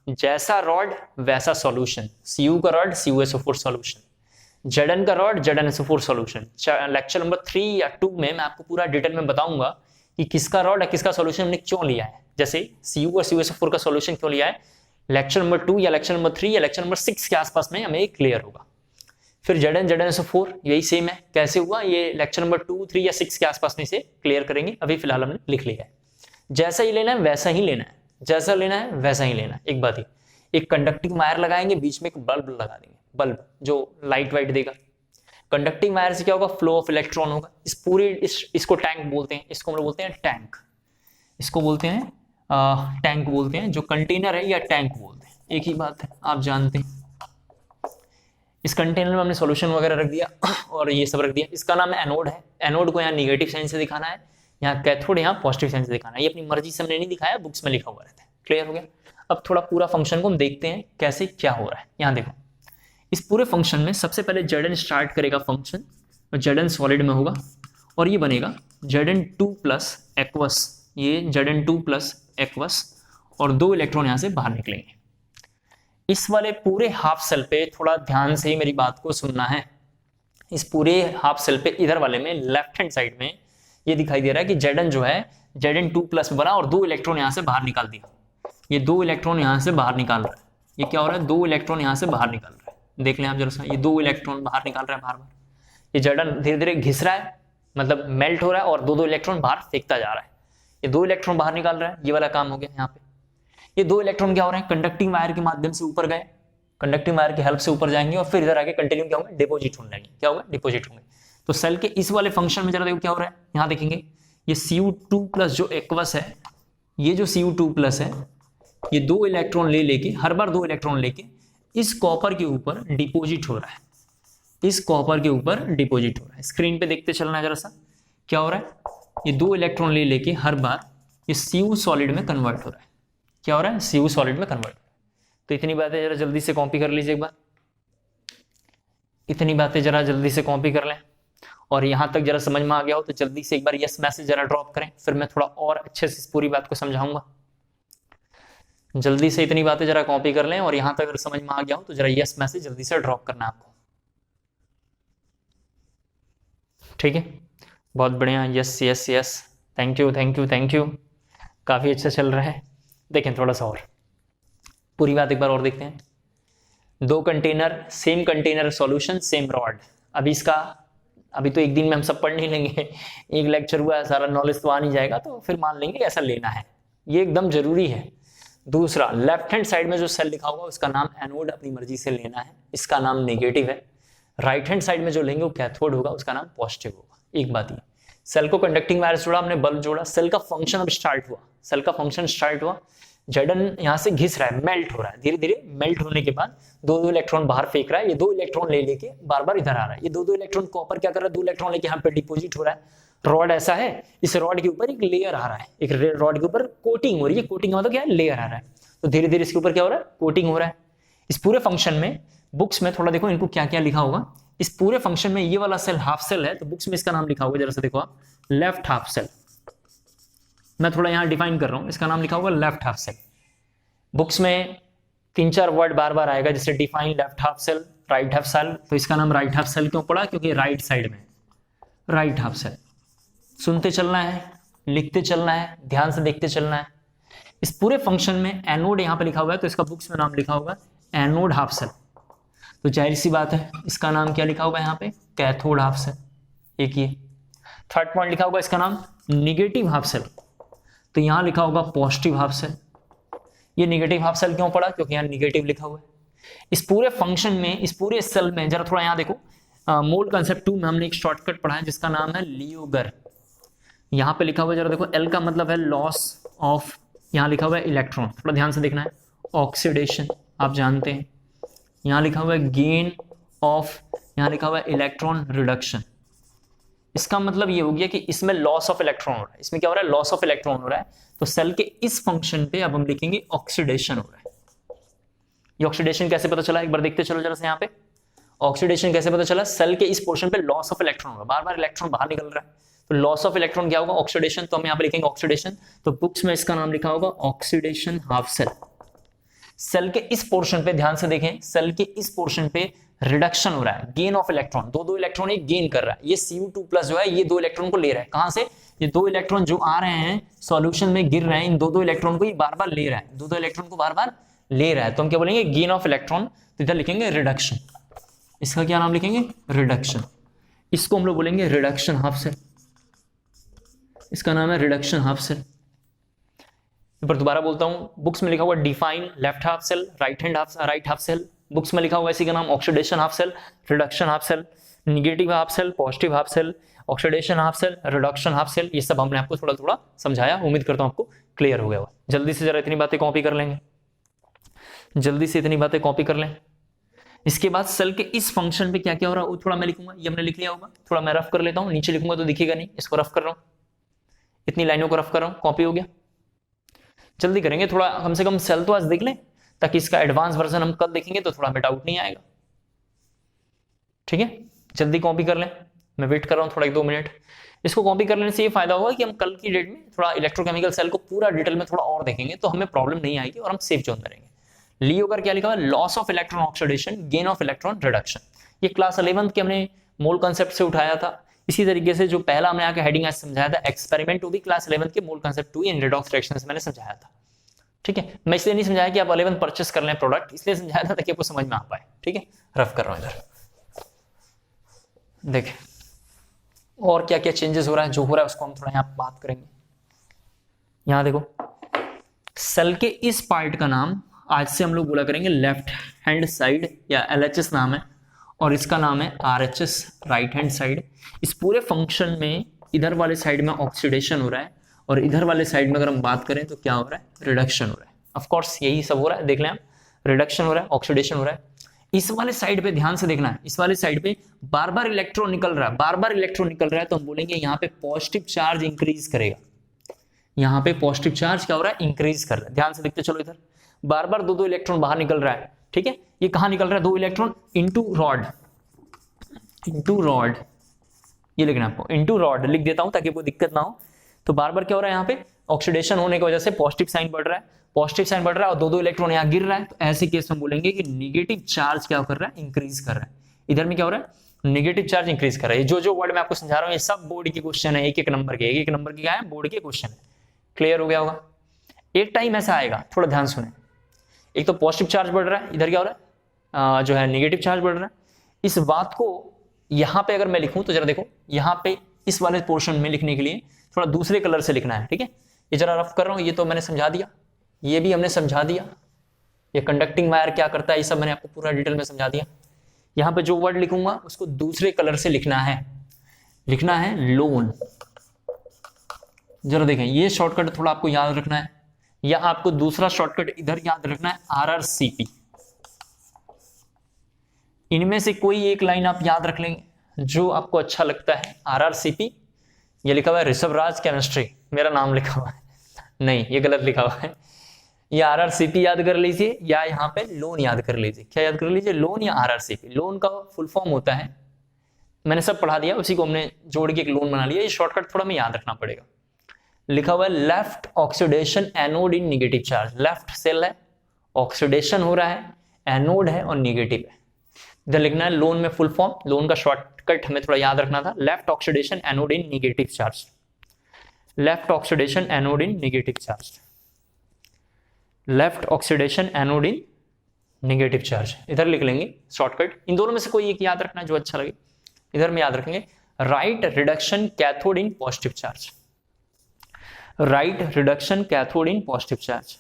जैसा रॉड वैसा सॉल्यूशन। Cu का रॉड CuSO4 सॉल्यूशन, Zn का rod ZnSO4 solution. Lecture number 3 या 2 में मैं आपको पूरा डिटेल में बताऊंगा कि किसका रॉड है, किसका सॉल्यूशन हमने क्यों लिया है, जैसे Cu और CuSO4 का सॉल्यूशन क्यों लिया है। लेक्चर नंबर 2 या लेक्चर नंबर 3 या लेक्चर नंबर 6 के आसपास में हमें क्लियर होगा। फिर Zn ZnSO4 यही सेम है, कैसे हुआ ये लेक्चर नंबर 2, 3 या 6 के आसपास में से क्लियर करेंगे। अभी फिलहाल हमने लिख लिया है, जैसा ही लेना है वैसा ही लेना है, जैसा लेना है वैसा ही लेना है। एक बात ही, एक कंडक्टिंग वायर लगाएंगे, बीच में एक बल्ब लगा देंगे, बल्ब जो लाइट वाइट देगा। कंडक्टिंग वायर से क्या होगा? फ्लो ऑफ इलेक्ट्रॉन होगा। इस पूरे इसको टैंक बोलते हैं, इसको हम लोग बोलते हैं टैंक, इसको बोलते हैं टैंक बोलते हैं। जो कंटेनर है या टैंक बोलते हैं, एक ही बात है, आप जानते हैं। इस कंटेनर में हमने सॉल्यूशन वगैरह रख दिया और ये सब रख दिया। इसका नाम एनोड है। एनोड को यहाँ निगेटिव साइन से दिखाना है, यहाँ कैथोड यहाँ पॉजिटिव साइन से दिखाना है। ये अपनी मर्जी से हमने नहीं दिखाया, बुक्स में लिखा हुआ रहता है। क्लियर हो गया? अब थोड़ा पूरा फंक्शन को हम देखते हैं कैसे क्या हो रहा है। यहाँ देखो, इस पूरे फंक्शन में सबसे पहले Zn स्टार्ट करेगा फंक्शन, और Zn सॉलिड में होगा, और ये बनेगा Zn2 प्लस एक्वस, ये Zn2 प्लस एक्वस, और 2 इलेक्ट्रॉन यहाँ से बाहर निकलेंगे। इस वाले पूरे हाफ सेल पे थोड़ा ध्यान से ही मेरी बात को सुनना है। इस पूरे हाफ सेल पे इधर वाले में लेफ्ट हैंड साइड में ये दिखाई दे रहा है कि Zn जो है Zn2 प्लस में बना और 2 इलेक्ट्रॉन यहाँ से बाहर निकाल दिया। ये 2 इलेक्ट्रॉन यहाँ से बाहर निकाल रहा है। ये क्या हो रहा है, 2 इलेक्ट्रॉन यहाँ से बाहर निकाल रहा है। देख लें आप जरा सा, ये 2 इलेक्ट्रॉन बाहर निकाल रहा है बार बार। ये Zn धीरे धीरे घिस रहा है, मतलब मेल्ट हो रहा है, और 2 इलेक्ट्रॉन बाहर फेंकता जा रहा है। ये 2 इलेक्ट्रॉन बाहर निकाल रहा है, ये वाला काम हो गया यहाँ पे। ये 2 इलेक्ट्रॉन क्या हो रहे हैं, कंडक्टिंग वायर के माध्यम से ऊपर गए, कंडक्टिंग वायर की हेल्प से ऊपर जाएंगे, और फिर इधर आके कंटिन्यू क्या होंगे, डिपोजिट होने लगेंगे। क्या होगा, डिपोजिट होंगे। तो सेल के इस वाले फंक्शन में जरा देखो क्या हो रहा है। यहाँ देखेंगे ये Cu2 प्लस जो एक्वस है, ये जो Cu2 प्लस है, ये 2 इलेक्ट्रॉन लेके, हर बार 2 इलेक्ट्रॉन लेके इस कॉपर के ऊपर डिपोजिट हो रहा है। इस कॉपर के ऊपर डिपोजिट हो रहा है। स्क्रीन पे देखते चलना है जरा सा क्या हो रहा है। ये 2 इलेक्ट्रॉन लेके हर बार ये Cu सॉलिड में कन्वर्ट हो रहा है। क्या हो रहा है, Cu सॉलिड में कन्वर्ट हो रहा है। तो इतनी बातें जरा जल्दी से कॉपी कर लीजिए एक बार, इतनी बातें जरा जल्दी से कॉपी कर लें। और यहां तक जरा समझ में आ गया हो तो जल्दी से एक बार यस मैसेज जरा ड्रॉप करें, फिर मैं थोड़ा और अच्छे से इस पूरी बात को समझाऊंगा। जल्दी से इतनी बातें जरा कॉपी कर लें, और यहां तक अगर समझ में आ गया हो तो जरा यस मैसेज जल्दी से ड्रॉप करना है आपको। ठीक है, बहुत बढ़िया, yes yes yes, thank you thank you thank you, काफी अच्छा चल रहा है। देखें थोड़ा सा और पूरी बात एक बार और देखते हैं। 2 container, same container solution, same rod. अभी तो एक दिन में हम सब पढ़ नहीं लेंगे, एक लेक्चर हुआ है, सारा नॉलेज तो आ नहीं जाएगा, तो फिर मान लेंगे ऐसा लेना है, ये एकदम जरूरी है। दूसरा, लेफ्ट हैंड साइड में जो सेल लिखा होगा उसका नाम एनोड अपनी मर्जी से लेना है, इसका नाम नेगेटिव है। राइट हैंड साइड में जो लेंगे वो कैथोड होगा, उसका नाम पॉजिटिव होगा। एक बात ये, सेल को कंडक्टिंग वायर जोड़ा, हमने बल्ब जोड़ा, सेल का फंक्शन अब स्टार्ट हुआ, सेल का फंक्शन स्टार्ट हुआ। Zn यहाँ से घिस रहा है, मेल्ट हो रहा है, धीरे धीरे मेल्ट होने के बाद 2 इलेक्ट्रॉन बाहर फेंक रहा है। ये 2 इलेक्ट्रॉन लेके बार बार इधर आ रहा है। ये 2 इलेक्ट्रॉन कॉपर क्या कर रहा है, 2 इलेक्ट्रॉन लेके यहाँ पे डिपोजिट हो रहा है। रॉड ऐसा है, इस रॉड के ऊपर एक लेयर आ रहा है, एक रॉड के ऊपर कोटिंग हो रही है। कोटिंग मतलब क्या है, लेयर आ रहा है। तो धीरे धीरे इसके ऊपर क्या हो रहा है, कोटिंग हो रहा है। इस पूरे फंक्शन में बुक्स में थोड़ा देखो इनको क्या क्या लिखा होगा। इस पूरे फंक्शन में ये वाला सेल हाफ सेल है, तो बुक्स में इसका नाम लिखा होगा, जरा सा देखो आप, लेफ्ट हाफ सेल। मैं थोड़ा यहाँ डिफाइन कर रहा हूँ, इसका नाम लिखा होगा लेफ्ट हाफ सेल। बुक्स में 3-4 वर्ड बार बार आएगा, जैसे define left half cell, right half cell. तो इसका नाम राइट हाफ सेल क्यों पड़ा, क्योंकि राइट साइड में राइट हाफ सेल। सुनते चलना है, लिखते चलना है, ध्यान से देखते चलना है। इस पूरे फंक्शन में एनोड यहाँ पे लिखा हुआ है, तो इसका बुक्स में नाम लिखा होगा एनोड हाफ सेल। तो जाहिर सी बात है इसका नाम क्या लिखा होगा यहाँ पे, कैथोड हाफ सेल। एक ये थर्ड पॉइंट लिखा होगा, इसका नाम निगेटिव हाफ सेल, तो यहाँ लिखा होगा पॉजिटिव हाफ सेल। ये निगेटिव हाफ सेल क्यों पड़ा, क्योंकि यहाँ निगेटिव लिखा हुआ है। इस पूरे फंक्शन में, इस पूरे सेल में जरा थोड़ा यहाँ देखो, मोल कांसेप्ट 2 में हमने एक शॉर्टकट पढ़ा है जिसका नाम है लियोगर। यहाँ पे लिखा हुआ है, जरा देखो, एल का मतलब है लॉस ऑफ, यहाँ लिखा हुआ है इलेक्ट्रॉन, थोड़ा ध्यान से देखना है, ऑक्सीडेशन आप जानते हैं। यहाँ लिखा हुआ है गेन ऑफ, यहाँ लिखा हुआ है इलेक्ट्रॉन रिडक्शन। इसका मतलब ये हो गया कि इसमें लॉस ऑफ इलेक्ट्रॉन हो रहा है। इसमें क्या हो रहा है, लॉस ऑफ इलेक्ट्रॉन हो रहा है। तो सेल के इस फंक्शन पे अब हम लिखेंगे ऑक्सीडेशन हो रहा है। ये ऑक्सीडेशन कैसे पता चला, एक बार देखते चलो जरा से। यहाँ पे ऑक्सीडेशन कैसे पता चला, सेल के इस पोर्शन पे लॉस ऑफ इलेक्ट्रॉन हो रहा है, बार बार इलेक्ट्रॉन बाहर निकल रहा है, तो लॉस ऑफ इलेक्ट्रॉन क्या होगा, ऑक्सीडेशन। तो हम यहाँ पे लिखेंगे ऑक्सीडेशन। तो बुक्स में इसका नाम लिखा होगा ऑक्सीडेशन हाफ सेल। सेल के इस पोर्शन पे ध्यान से देखें, सेल के इस पोर्शन पे रिडक्शन हो रहा है, गेन ऑफ इलेक्ट्रॉन, 2 इलेक्ट्रॉन एक गेन कर रहा है। ये Cu2 प्लस जो है ये 2 इलेक्ट्रॉन को ले रहा है, कहां से, ये 2 इलेक्ट्रॉन जो आ रहे हैं सॉल्यूशन में गिर रहे हैं, इन 2 इलेक्ट्रॉन को ये बार बार ले रहा है, 2 इलेक्ट्रॉन को बार बार ले रहा है। तो हम क्या बोलेंगे, गेन ऑफ इलेक्ट्रॉन। तो इधर लिखेंगे रिडक्शन, इसका क्या नाम लिखेंगे, रिडक्शन। इसको हम लोग बोलेंगे रिडक्शन हाफ सेल, इसका नाम है रिडक्शन हाफ सेल। पर दोबारा बोलता हूं, बुक्स में लिखा हुआ define left half cell, right half cell. Books में लिखा हुआ इसी का नाम oxidation half cell, reduction half cell, negative half cell, positive half cell, oxidation half cell, reduction half cell. ये सब हमने आपको थोड़ा थोड़ा समझाया, उम्मीद करता हूं आपको क्लियर हो गया होगा। जल्दी से जरा इतनी बातें कॉपी कर लेंगे, जल्दी से इतनी बातें कॉपी कर लें। इसके बाद सेल के इस फंक्शन पे क्या क्या हो रहा है वो थोड़ा मैं लिखूंगा, ये हमने लिख लिया होगा, थोड़ा मैं रफ कर लेता हूँ, नीचे लिखूंगा तो दिखेगा नहीं, इसको रफ कर रहा हूँ, इतनी लाइनों को रफ कर रहा हूँ, कॉपी हो गया। जल्दी करेंगे, थोड़ा कम से कम सेल तो आज देख लें, ताकि इसका एडवांस वर्जन हम कल देखेंगे तो थोड़ा हमें डाउट नहीं आएगा। ठीक है, जल्दी कॉपी कर लें, मैं वेट कर रहा हूँ थोड़ा 1-2 मिनट। इसको कॉपी कर लेने से ये फायदा होगा कि हम कल की डेट में थोड़ा इलेक्ट्रोकेमिकल सेल को पूरा डिटेल में थोड़ा और देखेंगे, तो हमें प्रॉब्लम नहीं आएगी और हम सेफ जोन में रहेंगे। लियो का क्या लिखा हुआ है, loss of electron oxidation, gain of electron reduction. ये क्लास 11 के हमने मोल कंसेप्ट से उठाया था। इसी तरीके से जो पहला हमने आके हेडिंग आज समझाया था एक्सपेरिमेंट, वो भी क्लास 11 के मोल कंसेप्ट 2 इन रेडॉक्स रिएक्शन से मैंने समझाया था। ठीक है, मैं इसलिए नहीं समझाया कि आप 11 परचेस कर लें प्रोडक्ट, इसलिए समझाया था ताकि आपको समझ में आ पाए। ठीक है, रफ कर रहा हूं इधर, देखें और क्या क्या चेंजेस हो रहा है, जो हो रहा है उसको हम थोड़ा यहाँ बात करेंगे। यहां देखो, सेल के इस पार्ट का नाम आज से हम लोग बोला करेंगे लेफ्ट हैंड साइड या LHS नाम है, और इसका नाम है RHS राइट हैंड साइड। इस पूरे फंक्शन में इधर वाले साइड में ऑक्सीडेशन हो रहा है, और इधर वाले साइड में अगर हम बात करें तो क्या हो रहा है, रिडक्शन हो रहा है। ऑफ कोर्स यही सब हो रहा है, देख लें आप, रिडक्शन हो रहा है, ऑक्सीडेशन हो रहा है। इस वाले साइड पे ध्यान से देखना है, इस वाले साइड पे बार बार इलेक्ट्रॉन निकल रहा है, बार बार इलेक्ट्रॉन निकल रहा है, तो हम बोलेंगे यहाँ पे पॉजिटिव चार्ज इंक्रीज करेगा। यहाँ पे पॉजिटिव चार्ज क्या हो रहा है, इंक्रीज कर रहा है। ध्यान से देखते चलो, इधर बार बार 2-2 इलेक्ट्रॉन बाहर निकल रहा है। ठीक है, ये कहां निकल रहा है, 2 electron into rod, into rod, ये लिखना आपको, इनटू रॉड लिख देता हूं ताकि कोई दिक्कत ना हो। तो बार बार क्या हो रहा है, यहाँ पे ऑक्सीडेशन होने की वजह से पॉजिटिव साइन बढ़ रहा है, पॉजिटिव साइन बढ़ रहा है, और 2-2 इलेक्ट्रॉन यहाँ गिर रहा है। तो ऐसे केस में बोलेंगे कि नेगेटिव चार्ज क्या कर रहा है, इंक्रीज कर रहा है। इधर में क्या हो रहा है, नेगेटिव चार्ज इंक्रीज कर रहा है। जो जो वर्ड मैं आपको समझा रहा हूँ ये सब बोर्ड के क्वेश्चन है, एक एक नंबर के, एक एक नंबर के क्या है, बोर्ड के क्वेश्चन है। क्लियर हो गया होगा। एक टाइम ऐसा आएगा, थोड़ा ध्यान सुने, एक तो पॉजिटिव चार्ज बढ़ रहा है, इधर क्या हो रहा है, जो है नेगेटिव चार्ज बढ़ रहा है। इस बात को यहाँ पे अगर मैं लिखूं तो जरा देखो, यहाँ पे इस वाले पोर्शन में लिखने के लिए थोड़ा दूसरे कलर से लिखना है। ठीक है, ये जरा रफ कर रहा हूं, ये तो मैंने समझा दिया, ये भी हमने समझा दिया, ये कंडक्टिंग वायर क्या करता है ये सब मैंने आपको पूरा डिटेल में समझा दिया। यहाँ पे जो वर्ड लिखूंगा उसको दूसरे कलर से लिखना है, लिखना है लोन। जरा देखें, ये शॉर्टकट थोड़ा आपको याद रखना है, या आपको दूसरा शॉर्टकट इधर याद रखना है, RRCP। इनमें से कोई एक लाइन आप याद रख लेंगे जो आपको अच्छा लगता है। RRCP, ये लिखा हुआ है ऋषभराज केमिस्ट्री, मेरा नाम लिखा हुआ है, नहीं ये गलत लिखा हुआ है। ये RRCP याद कर लीजिए, या यहाँ पे लोन याद कर लीजिए। क्या याद कर लीजिए, लोन या RRCP। लोन का फुल फॉर्म होता है, मैंने सब पढ़ा दिया, उसी को हमने जोड़ के एक लोन बना लिया। ये शॉर्टकट थोड़ा हमें याद रखना पड़ेगा। लिखा हुआ है left oxidation anode in negative charge. Left cell है, ऑक्सीडेशन हो रहा है, एनोड है और निगेटिव है। इधर लिखना है लोन में फुल फॉर्म, लोन का शॉर्टकट हमें थोड़ा याद रखना था, left oxidation anode in negative charge, left oxidation anode in negative charge, left oxidation anode in negative charge. इधर लिख लेंगे शॉर्टकट, इन दोनों में से कोई एक याद रखना है जो अच्छा लगे। इधर में याद रखेंगे right reduction cathode in positive charge, right reduction cathode in positive charge,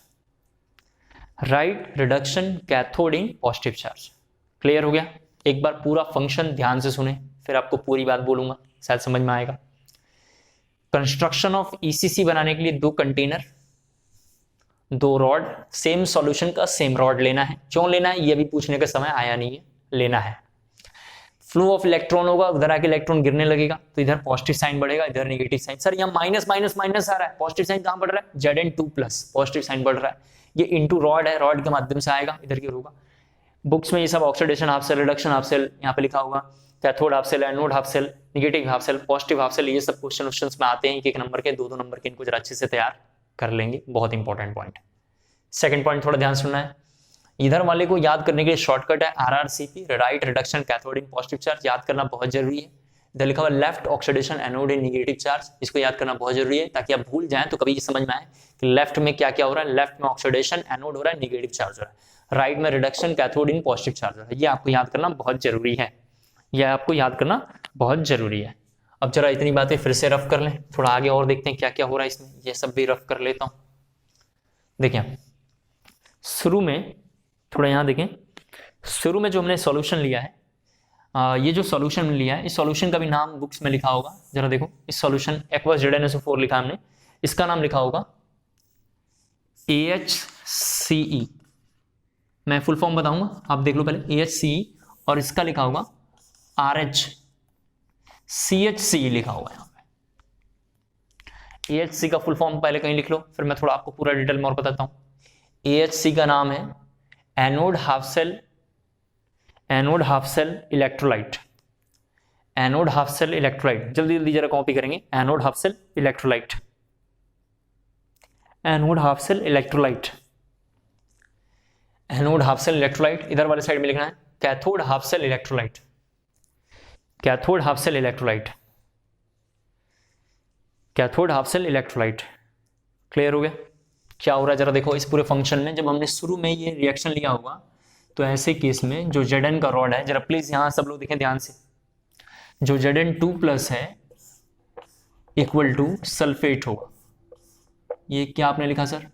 right reduction cathode in positive charge. Clear हो गया। एक बार पूरा फंक्शन ध्यान से सुने, फिर आपको पूरी बात बोलूंगा, शायद समझ में आएगा। कंस्ट्रक्शन ऑफ ECC बनाने के लिए 2 कंटेनर, 2 रॉड, सेम सॉल्यूशन का सेम रॉड लेना है। क्यों लेना है ये भी पूछने का समय आया नहीं है, लेना है। फ्लो ऑफ इलेक्ट्रॉन होगा, उधर आके इलेक्ट्रॉन गिरने लगेगा, तो इधर पॉजिटिव साइन बढ़ेगा, इधर नेगेटिव साइन। सर यहाँ माइनस माइनस माइनस आ रहा है, पॉजिटिव साइन कहां बढ़ रहा है, Zn2+, पॉजिटिव साइन बढ़ रहा है। ये इंटू रॉड है, रॉड के माध्यम से आएगा, इधर की होगा। बुक्स में ये सब oxidation half cell, reduction half cell, यहाँ पे लिखा होगा cathode half cell, anode half cell, negative half cell, positive half cell. ये सब क्वेश्चन में आते हैं, 1-1 नंबर के, 2-2 नंबर के। इनको जरा अच्छे से तैयार कर लेंगे, बहुत इंपॉर्टेंट पॉइंट। सेकंड पॉइंट थोड़ा ध्यान सुनना है, इधर वाले को याद करने के लिए शॉर्टकट है RRCP, right reduction cathode in positive charge. याद करना बहुत जरूरी है। इधर लिखा हुआ लेफ्ट ऑक्सीडेशन एनोड इन नेगेटिव चार्ज, इसको याद करना बहुत जरूरी है ताकि आप भूल जाएं तो कभी ये समझ में आए कि लेफ्ट में क्या क्या हो रहा है। लेफ्ट में ऑक्सीडेशन, एनोड हो रहा है, नेगेटिव चार्ज हो रहा है, राइट में reduction cathode in positive charge हो रहा है। ये आपको याद करना बहुत जरूरी है, यह आपको याद करना बहुत जरूरी है। अब जरा इतनी बातें फिर से रफ कर लें, थोड़ा आगे और देखते हैं क्या क्या हो रहा है इसमें। ये सब भी रफ कर लेता हूं। देखिए शुरू में थोड़ा यहाँ देखें, शुरू में जो हमने सॉल्यूशन लिया है, ये जो सॉल्यूशन लिया है, इस सॉल्यूशन का भी नाम बुक्स में लिखा होगा। जरा देखो, इस सॉल्यूशन एक्वस ZnSO4 लिखा हमने, इसका नाम लिखा होगा AHCE। मैं फुल फॉर्म बताऊंगा, आप देख लो पहले, AHCE, और इसका लिखा होगा RH CHCE लिखा होगा यहाँ पे। AHC का फुल फॉर्म पहले कहीं लिख लो, फिर मैं थोड़ा आपको पूरा डिटेल में और बताता हूँ। AHC का नाम है anode half cell electrolyte. Anode half cell electrolyte, जल्दी जल्दी जरा कॉपी करेंगे। Anode half cell electrolyte, anode half cell electrolyte, anode half cell electrolyte. इधर वाले साइड में लिखना है cathode half cell electrolyte, cathode half cell electrolyte, cathode half cell electrolyte. Clear हो गया क्या हो रहा है? जरा देखो इस पूरे फंक्शन में, जब हमने शुरू में ये रिएक्शन लिया होगा तो ऐसे केस में जो Zn का रॉड है, जरा प्लीज यहां सब लोग देखें ध्यान से, जो Zn2+ है इक्वल टू सल्फेट होगा। ये क्या आपने लिखा सर?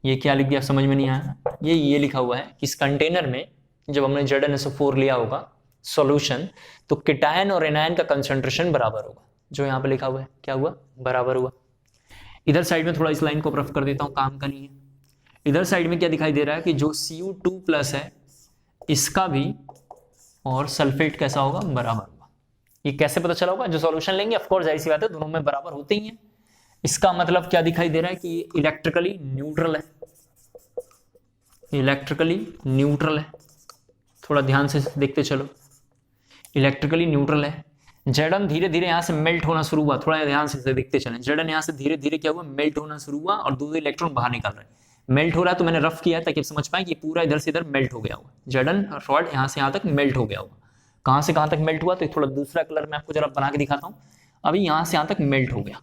ये क्या लिख दिया, समझ में नहीं आया? ये लिखा हुआ है कि इस कंटेनर में जब हमने ZnSO4 लिया होगा सॉल्यूशन, तो कीटायन और एनायन का कंसंट्रेशन बराबर होगा। जो यहाँ पे लिखा हुआ है क्या हुआ? बराबर हुआ। इधर साइड में थोड़ा इस लाइन को रफ कर देता हूँ, काम का नहीं है। इधर साइड में क्या दिखाई दे रहा है कि जो Cu2+ है इसका भी और सल्फेट कैसा होगा? बराबर होगा। ये कैसे पता चला होगा? जो सॉल्यूशन लेंगे ऑफकोर्स जाहिर सी बात है दोनों में बराबर होते ही हैं। इसका मतलब क्या दिखाई दे रहा है कि ये इलेक्ट्रिकली न्यूट्रल है, इलेक्ट्रिकली न्यूट्रल है। थोड़ा ध्यान से देखते चलो, इलेक्ट्रिकली न्यूट्रल है। Zn धीरे धीरे यहां से मेल्ट होना शुरू हुआ, थोड़ा ध्यान से देखते चलें। Zn यहां से धीरे धीरे क्या हुआ? मेल्ट होना शुरू हुआ और दो इलेक्ट्रॉन बाहर निकल रहे हैं। मेल्ट हो रहा है तो मैंने रफ किया ताकि आप समझ पाए कि पूरा इधर से इधर मेल्ट हो गया होगा। Zn रॉड यहां से यहां तक मेल्ट हो गया होगा। कहां से कहां तक मेल्ट हुआ? तो थोड़ा दूसरा कलर मैं आपको जरा बना के दिखाता हूं। अभी यहां से यहां तक मेल्ट हो गया।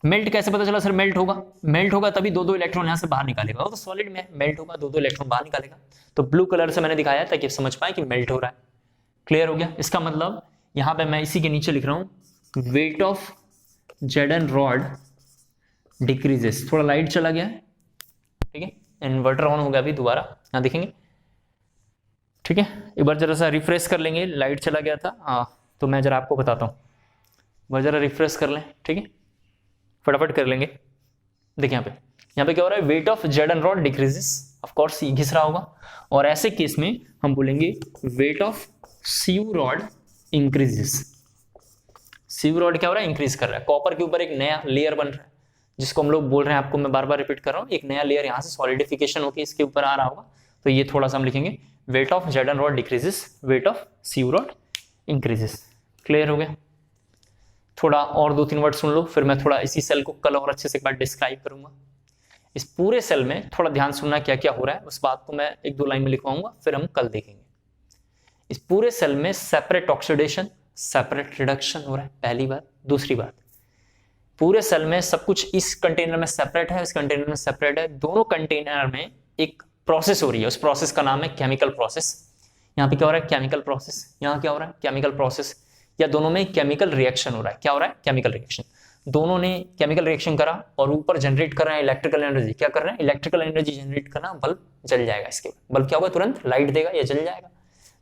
मेल्ट कैसे पता चला सर? मेल्ट होगा, मेल्ट होगा तभी दो इलेक्ट्रॉन यहां से बाहर निकालेगा। वो तो सॉलिड में मेल्ट होगा, दो इलेक्ट्रॉन बाहर निकालेगा। तो ब्लू कलर से मैंने दिखाया ताकि आप समझ पाए कि मेल्ट हो रहा है। क्लियर हो गया? इसका मतलब यहां पे मैं इसी के नीचे लिख रहा हूं weight of Zn rod decreases. थोड़ा लाइट चला गया है, ठीक है, इन्वर्टर ऑन हो गया अभी दोबारा, यहां देखेंगे, ठीक है। एक बार जरा सा रिफ्रेश कर लेंगे, लाइट चला गया था तो मैं जरा आपको बताता हूं, वह जरा रिफ्रेश कर लें, ठीक है, फटाफट कर लेंगे। देखिए यहाँ पे क्या हो रहा है? Weight of Zn rod decreases, of course ये घिस रहा होगा, और ऐसे केस में हम बोलेंगे weight of Cu rod increases. Cu rod क्या हो रहा है? इंक्रीज कर रहा है। कॉपर के ऊपर एक नया लेयर बन रहा है जिसको हम लोग बोल रहे हैं, आपको मैं बार बार रिपीट कर रहा हूँ, एक नया लेयर यहाँ से सॉलिडिफिकेशन होकर इसके ऊपर आ रहा होगा। तो ये थोड़ा सा हम लिखेंगे weight of Zn rod decreases, weight of Cu rod increases. Clear हो गया? थोड़ा और 2-3 वर्ड सुन लो, फिर मैं थोड़ा इसी सेल को कल और अच्छे से एक बार डिस्क्राइब करूंगा। इस पूरे सेल में थोड़ा ध्यान सुनना क्या क्या हो रहा है, उस बात को मैं 1-2 लाइन में लिखवाऊंगा, फिर हम कल देखेंगे। इस पूरे सेल में सेपरेट ऑक्सीडेशन, सेपरेट रिडक्शन हो रहा है, पहली बात। दूसरी बात, पूरे सेल में सब कुछ इस कंटेनर में सेपरेट है, इस कंटेनर में सेपरेट है। दोनों कंटेनर में एक प्रोसेस हो रही है, उस प्रोसेस का नाम है केमिकल प्रोसेस। यहाँ पे क्या हो रहा है? Chemical process. यहाँ क्या हो रहा है? Chemical process. या दोनों में केमिकल रिएक्शन हो रहा है। क्या हो रहा है? Chemical reaction. दोनों ने केमिकल रिएक्शन करा और ऊपर जनरेट कर रहे हैं इलेक्ट्रिकल एनर्जी। क्या कर रहे हैं? इलेक्ट्रिकल एनर्जी जनरेट करना। बल्ब जल जाएगा, इसके बल्ब क्या होगा? तुरंत लाइट देगा या जल जाएगा।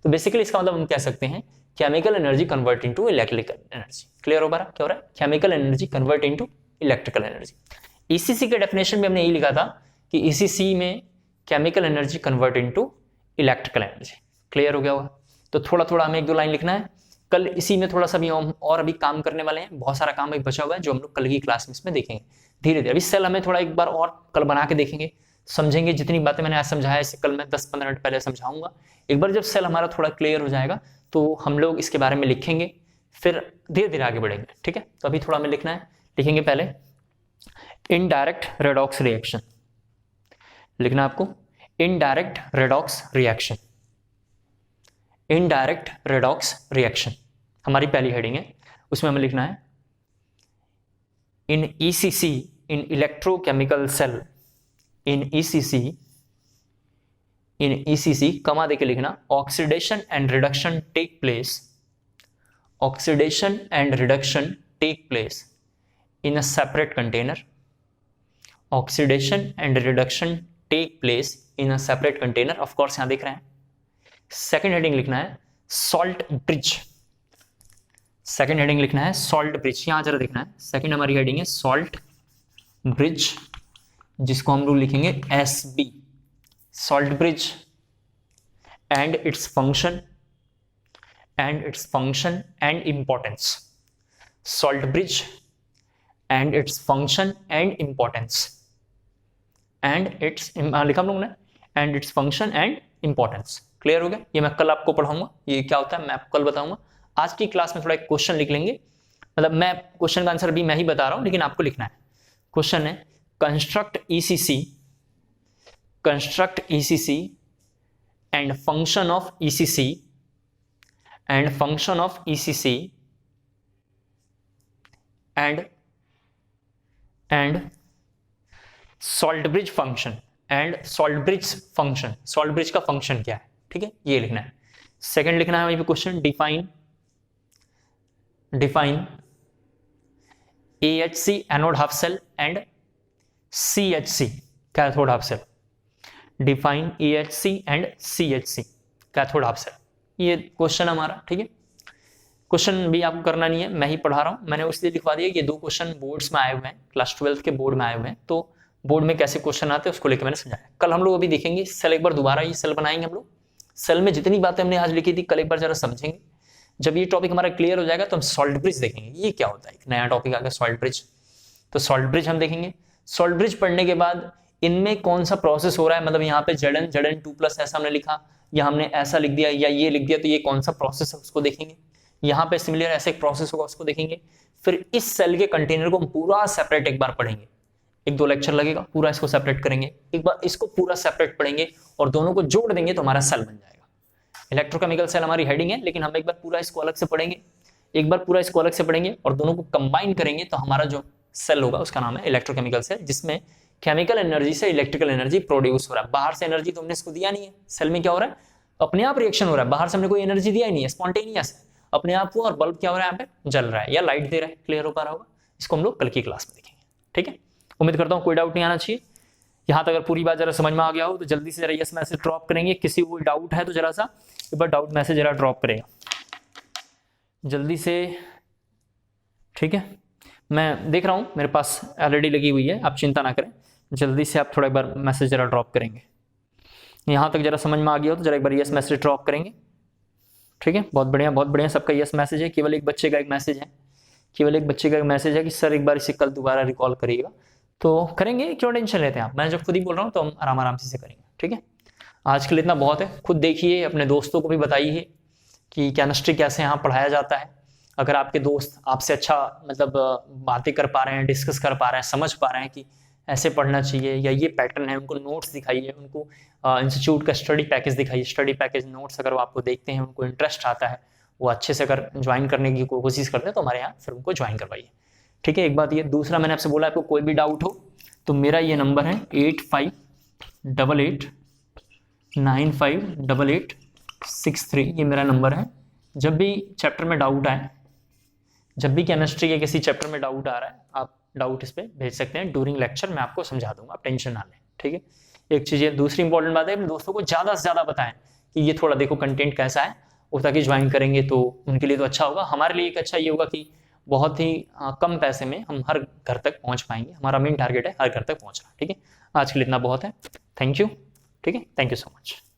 तो बेसिकली इसका मतलब हम कह सकते हैं chemical energy convert into electrical energy. Clear हो पा रहा? क्या हो रहा है? Chemical energy convert into electrical energy. ECC के डेफिनेशन में हमने यही लिखा था कि ईसीसी में chemical energy convert into electrical energy. Clear हो गया होगा? तो थोड़ा थोड़ा हमें 1-2 लाइन लिखना है। कल इसी में थोड़ा सा भी हम और अभी काम करने वाले हैं, बहुत सारा काम अभी बचा हुआ है जो हम लोग कल की क्लास में इसमें देखेंगे धीरे धीरे। अभी सेल हमें थोड़ा एक बार और कल बना के देखेंगे, समझेंगे। जितनी बातें मैंने आज समझाया इसे कल मैं 10-15 मिनट पहले समझाऊंगा। एक बार जब सेल हमारा थोड़ा क्लियर हो जाएगा तो हम लोग इसके बारे में लिखेंगे, फिर धीरे धीरे आगे बढ़ेंगे, ठीक है। तो अभी थोड़ा हमें लिखना है, लिखेंगे पहले इनडायरेक्ट रेडॉक्स रिएक्शन। लिखना आपको indirect redox reaction, indirect redox reaction हमारी पहली हेडिंग है। उसमें हमें लिखना है in ECC, in electrochemical cell, in ECC comma देके लिखना oxidation and reduction take place, oxidation and reduction take place in a separate container, oxidation and reduction take place in a separate container. Of course यहां देख रहे हैं। Second heading लिखना है salt bridge, second heading लिखना है salt bridge. यहां जरा देखना है, सेकेंड हमारी हेडिंग है सॉल्ट ब्रिज, जिसको हम लोग लिखेंगे SB, salt bridge and its function and importance. Salt bridge and its function and importance, and it's लिखा हम लोग ने, and its function and importance. Clear हो गया? ये मैं कल आपको पढ़ाऊंगा, ये क्या होता है मैं आपको कल बताऊंगा। आज की क्लास में थोड़ा एक क्वेश्चन लिख लेंगे, मतलब मैं क्वेश्चन का आंसर भी मैं ही बता रहा हूं लेकिन आपको लिखना है। क्वेश्चन है construct ECC and function of ECC and function of ECC and salt bridge function and salt bridge function. Salt bridge का फंक्शन क्या है, ठीक है, ये लिखना है। सेकंड लिखना है वहीं पे question, define AHC anode half cell and CHC cathode half cell. Define AHC and CHC cathode half cell, ये क्वेश्चन हमारा, ठीक है। क्वेश्चन भी आपको करना नहीं है, मैं ही पढ़ा रहा हूं, मैंने उसलिए लिखवा दिया कि 2 क्वेश्चन बोर्ड्स में आए हुए हैं, क्लास 12 के बोर्ड में आए हुए हैं, तो बोर्ड में कैसे क्वेश्चन आते हैं उसको लेकर मैंने समझाया। कल हम लोग अभी देखेंगे सेल, एक बार दोबारा ये सेल बनाएंगे हम लोग। सेल में जितनी बातें हमने आज लिखी थी कल एक बार जरा समझेंगे। जब ये टॉपिक हमारा क्लियर हो जाएगा तो हम सॉल्ट ब्रिज देखेंगे, ये क्या होता है, एक नया टॉपिक आ गया सॉल्ट ब्रिज। तो सॉल्ट ब्रिज हम देखेंगे। सॉल्ट ब्रिज पढ़ने के बाद इनमें कौन सा प्रोसेस हो रहा है, मतलब यहाँ पे Zn2+ ऐसा हमने लिखा या हमने ऐसा लिख दिया या ये लिख दिया, तो ये कौन सा प्रोसेस है उसको देखेंगे। यहाँ पे सिमिलर ऐसे एक प्रोसेस होगा उसको देखेंगे। फिर इस सेल के कंटेनर को हम पूरा सेपरेट एक बार पढ़ेंगे, 1-2 लेक्चर लगेगा, पूरा इसको सेपरेट करेंगे, एक बार इसको पूरा सेपरेट पढ़ेंगे और दोनों को जोड़ देंगे तो हमारा सेल बन जाएगा। इलेक्ट्रोकेमिकल सेल हमारी हेडिंग है, लेकिन हम एक बार पूरा इसको अलग से पढ़ेंगे, एक बार पूरा इसको अलग से पढ़ेंगे और दोनों को कंबाइन करेंगे तो हमारा जो सेल होगा उसका नाम है इलेक्ट्रोकेमिकल सेल, जिसमें केमिकल एनर्जी से इलेक्ट्रिकल एनर्जी प्रोड्यूस हो रहा है। बाहर से एनर्जी तो हमने इसको दिया नहीं है, सेल में क्या हो रहा है, अपने आप रिएक्शन हो रहा है, बाहर से हमने कोई एनर्जी दिया ही नहीं है, स्पॉन्टेनियस अपने आप हुआ और बल्ब क्या हो रहा है, यहाँ पे जल रहा है या लाइट दे रहा है। क्लियर हो पा रहा होगा? इसको हम लोग कल की क्लास में देखेंगे, ठीक है। उम्मीद करता हूँ कोई डाउट नहीं आना चाहिए। यहाँ तक अगर पूरी बात जरा समझ में आ गया हो तो जल्दी से जरा यस मैसेज ड्रॉप करेंगे। किसी को डाउट है तो जरा सा एक बार डाउट मैसेज जरा ड्रॉप करेगा जल्दी से, ठीक है। मैं देख रहा हूँ मेरे पास ऑलरेडी लगी हुई है, आप चिंता ना करें, जल्दी से आप थोड़ा एक बार मैसेज जरा ड्रॉप करेंगे। यहाँ तक जरा समझ में आ गया हो तो जरा एक बार यस मैसेज ड्रॉप करेंगे, ठीक है। बहुत बढ़िया, सबका यस मैसेज है। केवल एक बच्चे का एक मैसेज है, केवल एक बच्चे का एक मैसेज है कि सर एक बार इसे कल दोबारा रिकॉल करिएगा। तो करेंगे, क्यों टेंशन लेते हैं आप, मैं जब खुद ही बोल रहा हूँ तो हम आराम से करेंगे, ठीक है। आज के लिए इतना बहुत है। खुद देखिए, अपने दोस्तों को भी बताइए कि केमिस्ट्री कैसे यहाँ पढ़ाया जाता है। अगर आपके दोस्त आपसे अच्छा मतलब बातें कर पा रहे हैं, डिस्कस कर पा रहे हैं, समझ पा रहे हैं कि ऐसे पढ़ना चाहिए या ये पैटर्न है, उनको नोट्स दिखाइए, उनको इंस्टीट्यूट का स्टडी पैकेज दिखाइए, स्टडी पैकेज नोट्स अगर वो आपको देखते हैं, उनको इंटरेस्ट आता है, वो अच्छे से अगर ज्वाइन करने की कोशिश करते हैं तो हमारे यहाँ फिर उनको ज्वाइन करवाइए, ठीक है। एक बात ये, दूसरा मैंने आपसे बोला आपको कोई भी डाउट हो तो मेरा ये नंबर है 8588958863, ये मेरा नंबर है। जब भी चैप्टर में डाउट आए, जब भी केमिस्ट्री के किसी चैप्टर में डाउट आ रहा है, आप डाउट इस पे भेज सकते हैं, ड्यूरिंग लेक्चर मैं आपको समझा दूंगा, आप टेंशन ना लें, ठीक है। एक चीज़ ये, दूसरी इंपॉर्टेंट बात है, अपने दोस्तों को ज़्यादा से ज़्यादा बताएं कि ये थोड़ा देखो कंटेंट कैसा है, वो ताकि ज्वाइन करेंगे तो उनके लिए तो अच्छा होगा, हमारे लिए एक अच्छा ये होगा कि बहुत ही कम पैसे में हम हर घर तक पहुंच पाएंगे। हमारा मेन टारगेट है हर घर तक पहुंचना, ठीक है। आज के लिए इतना बहुत है, थैंक यू, ठीक है, थैंक यू सो मच।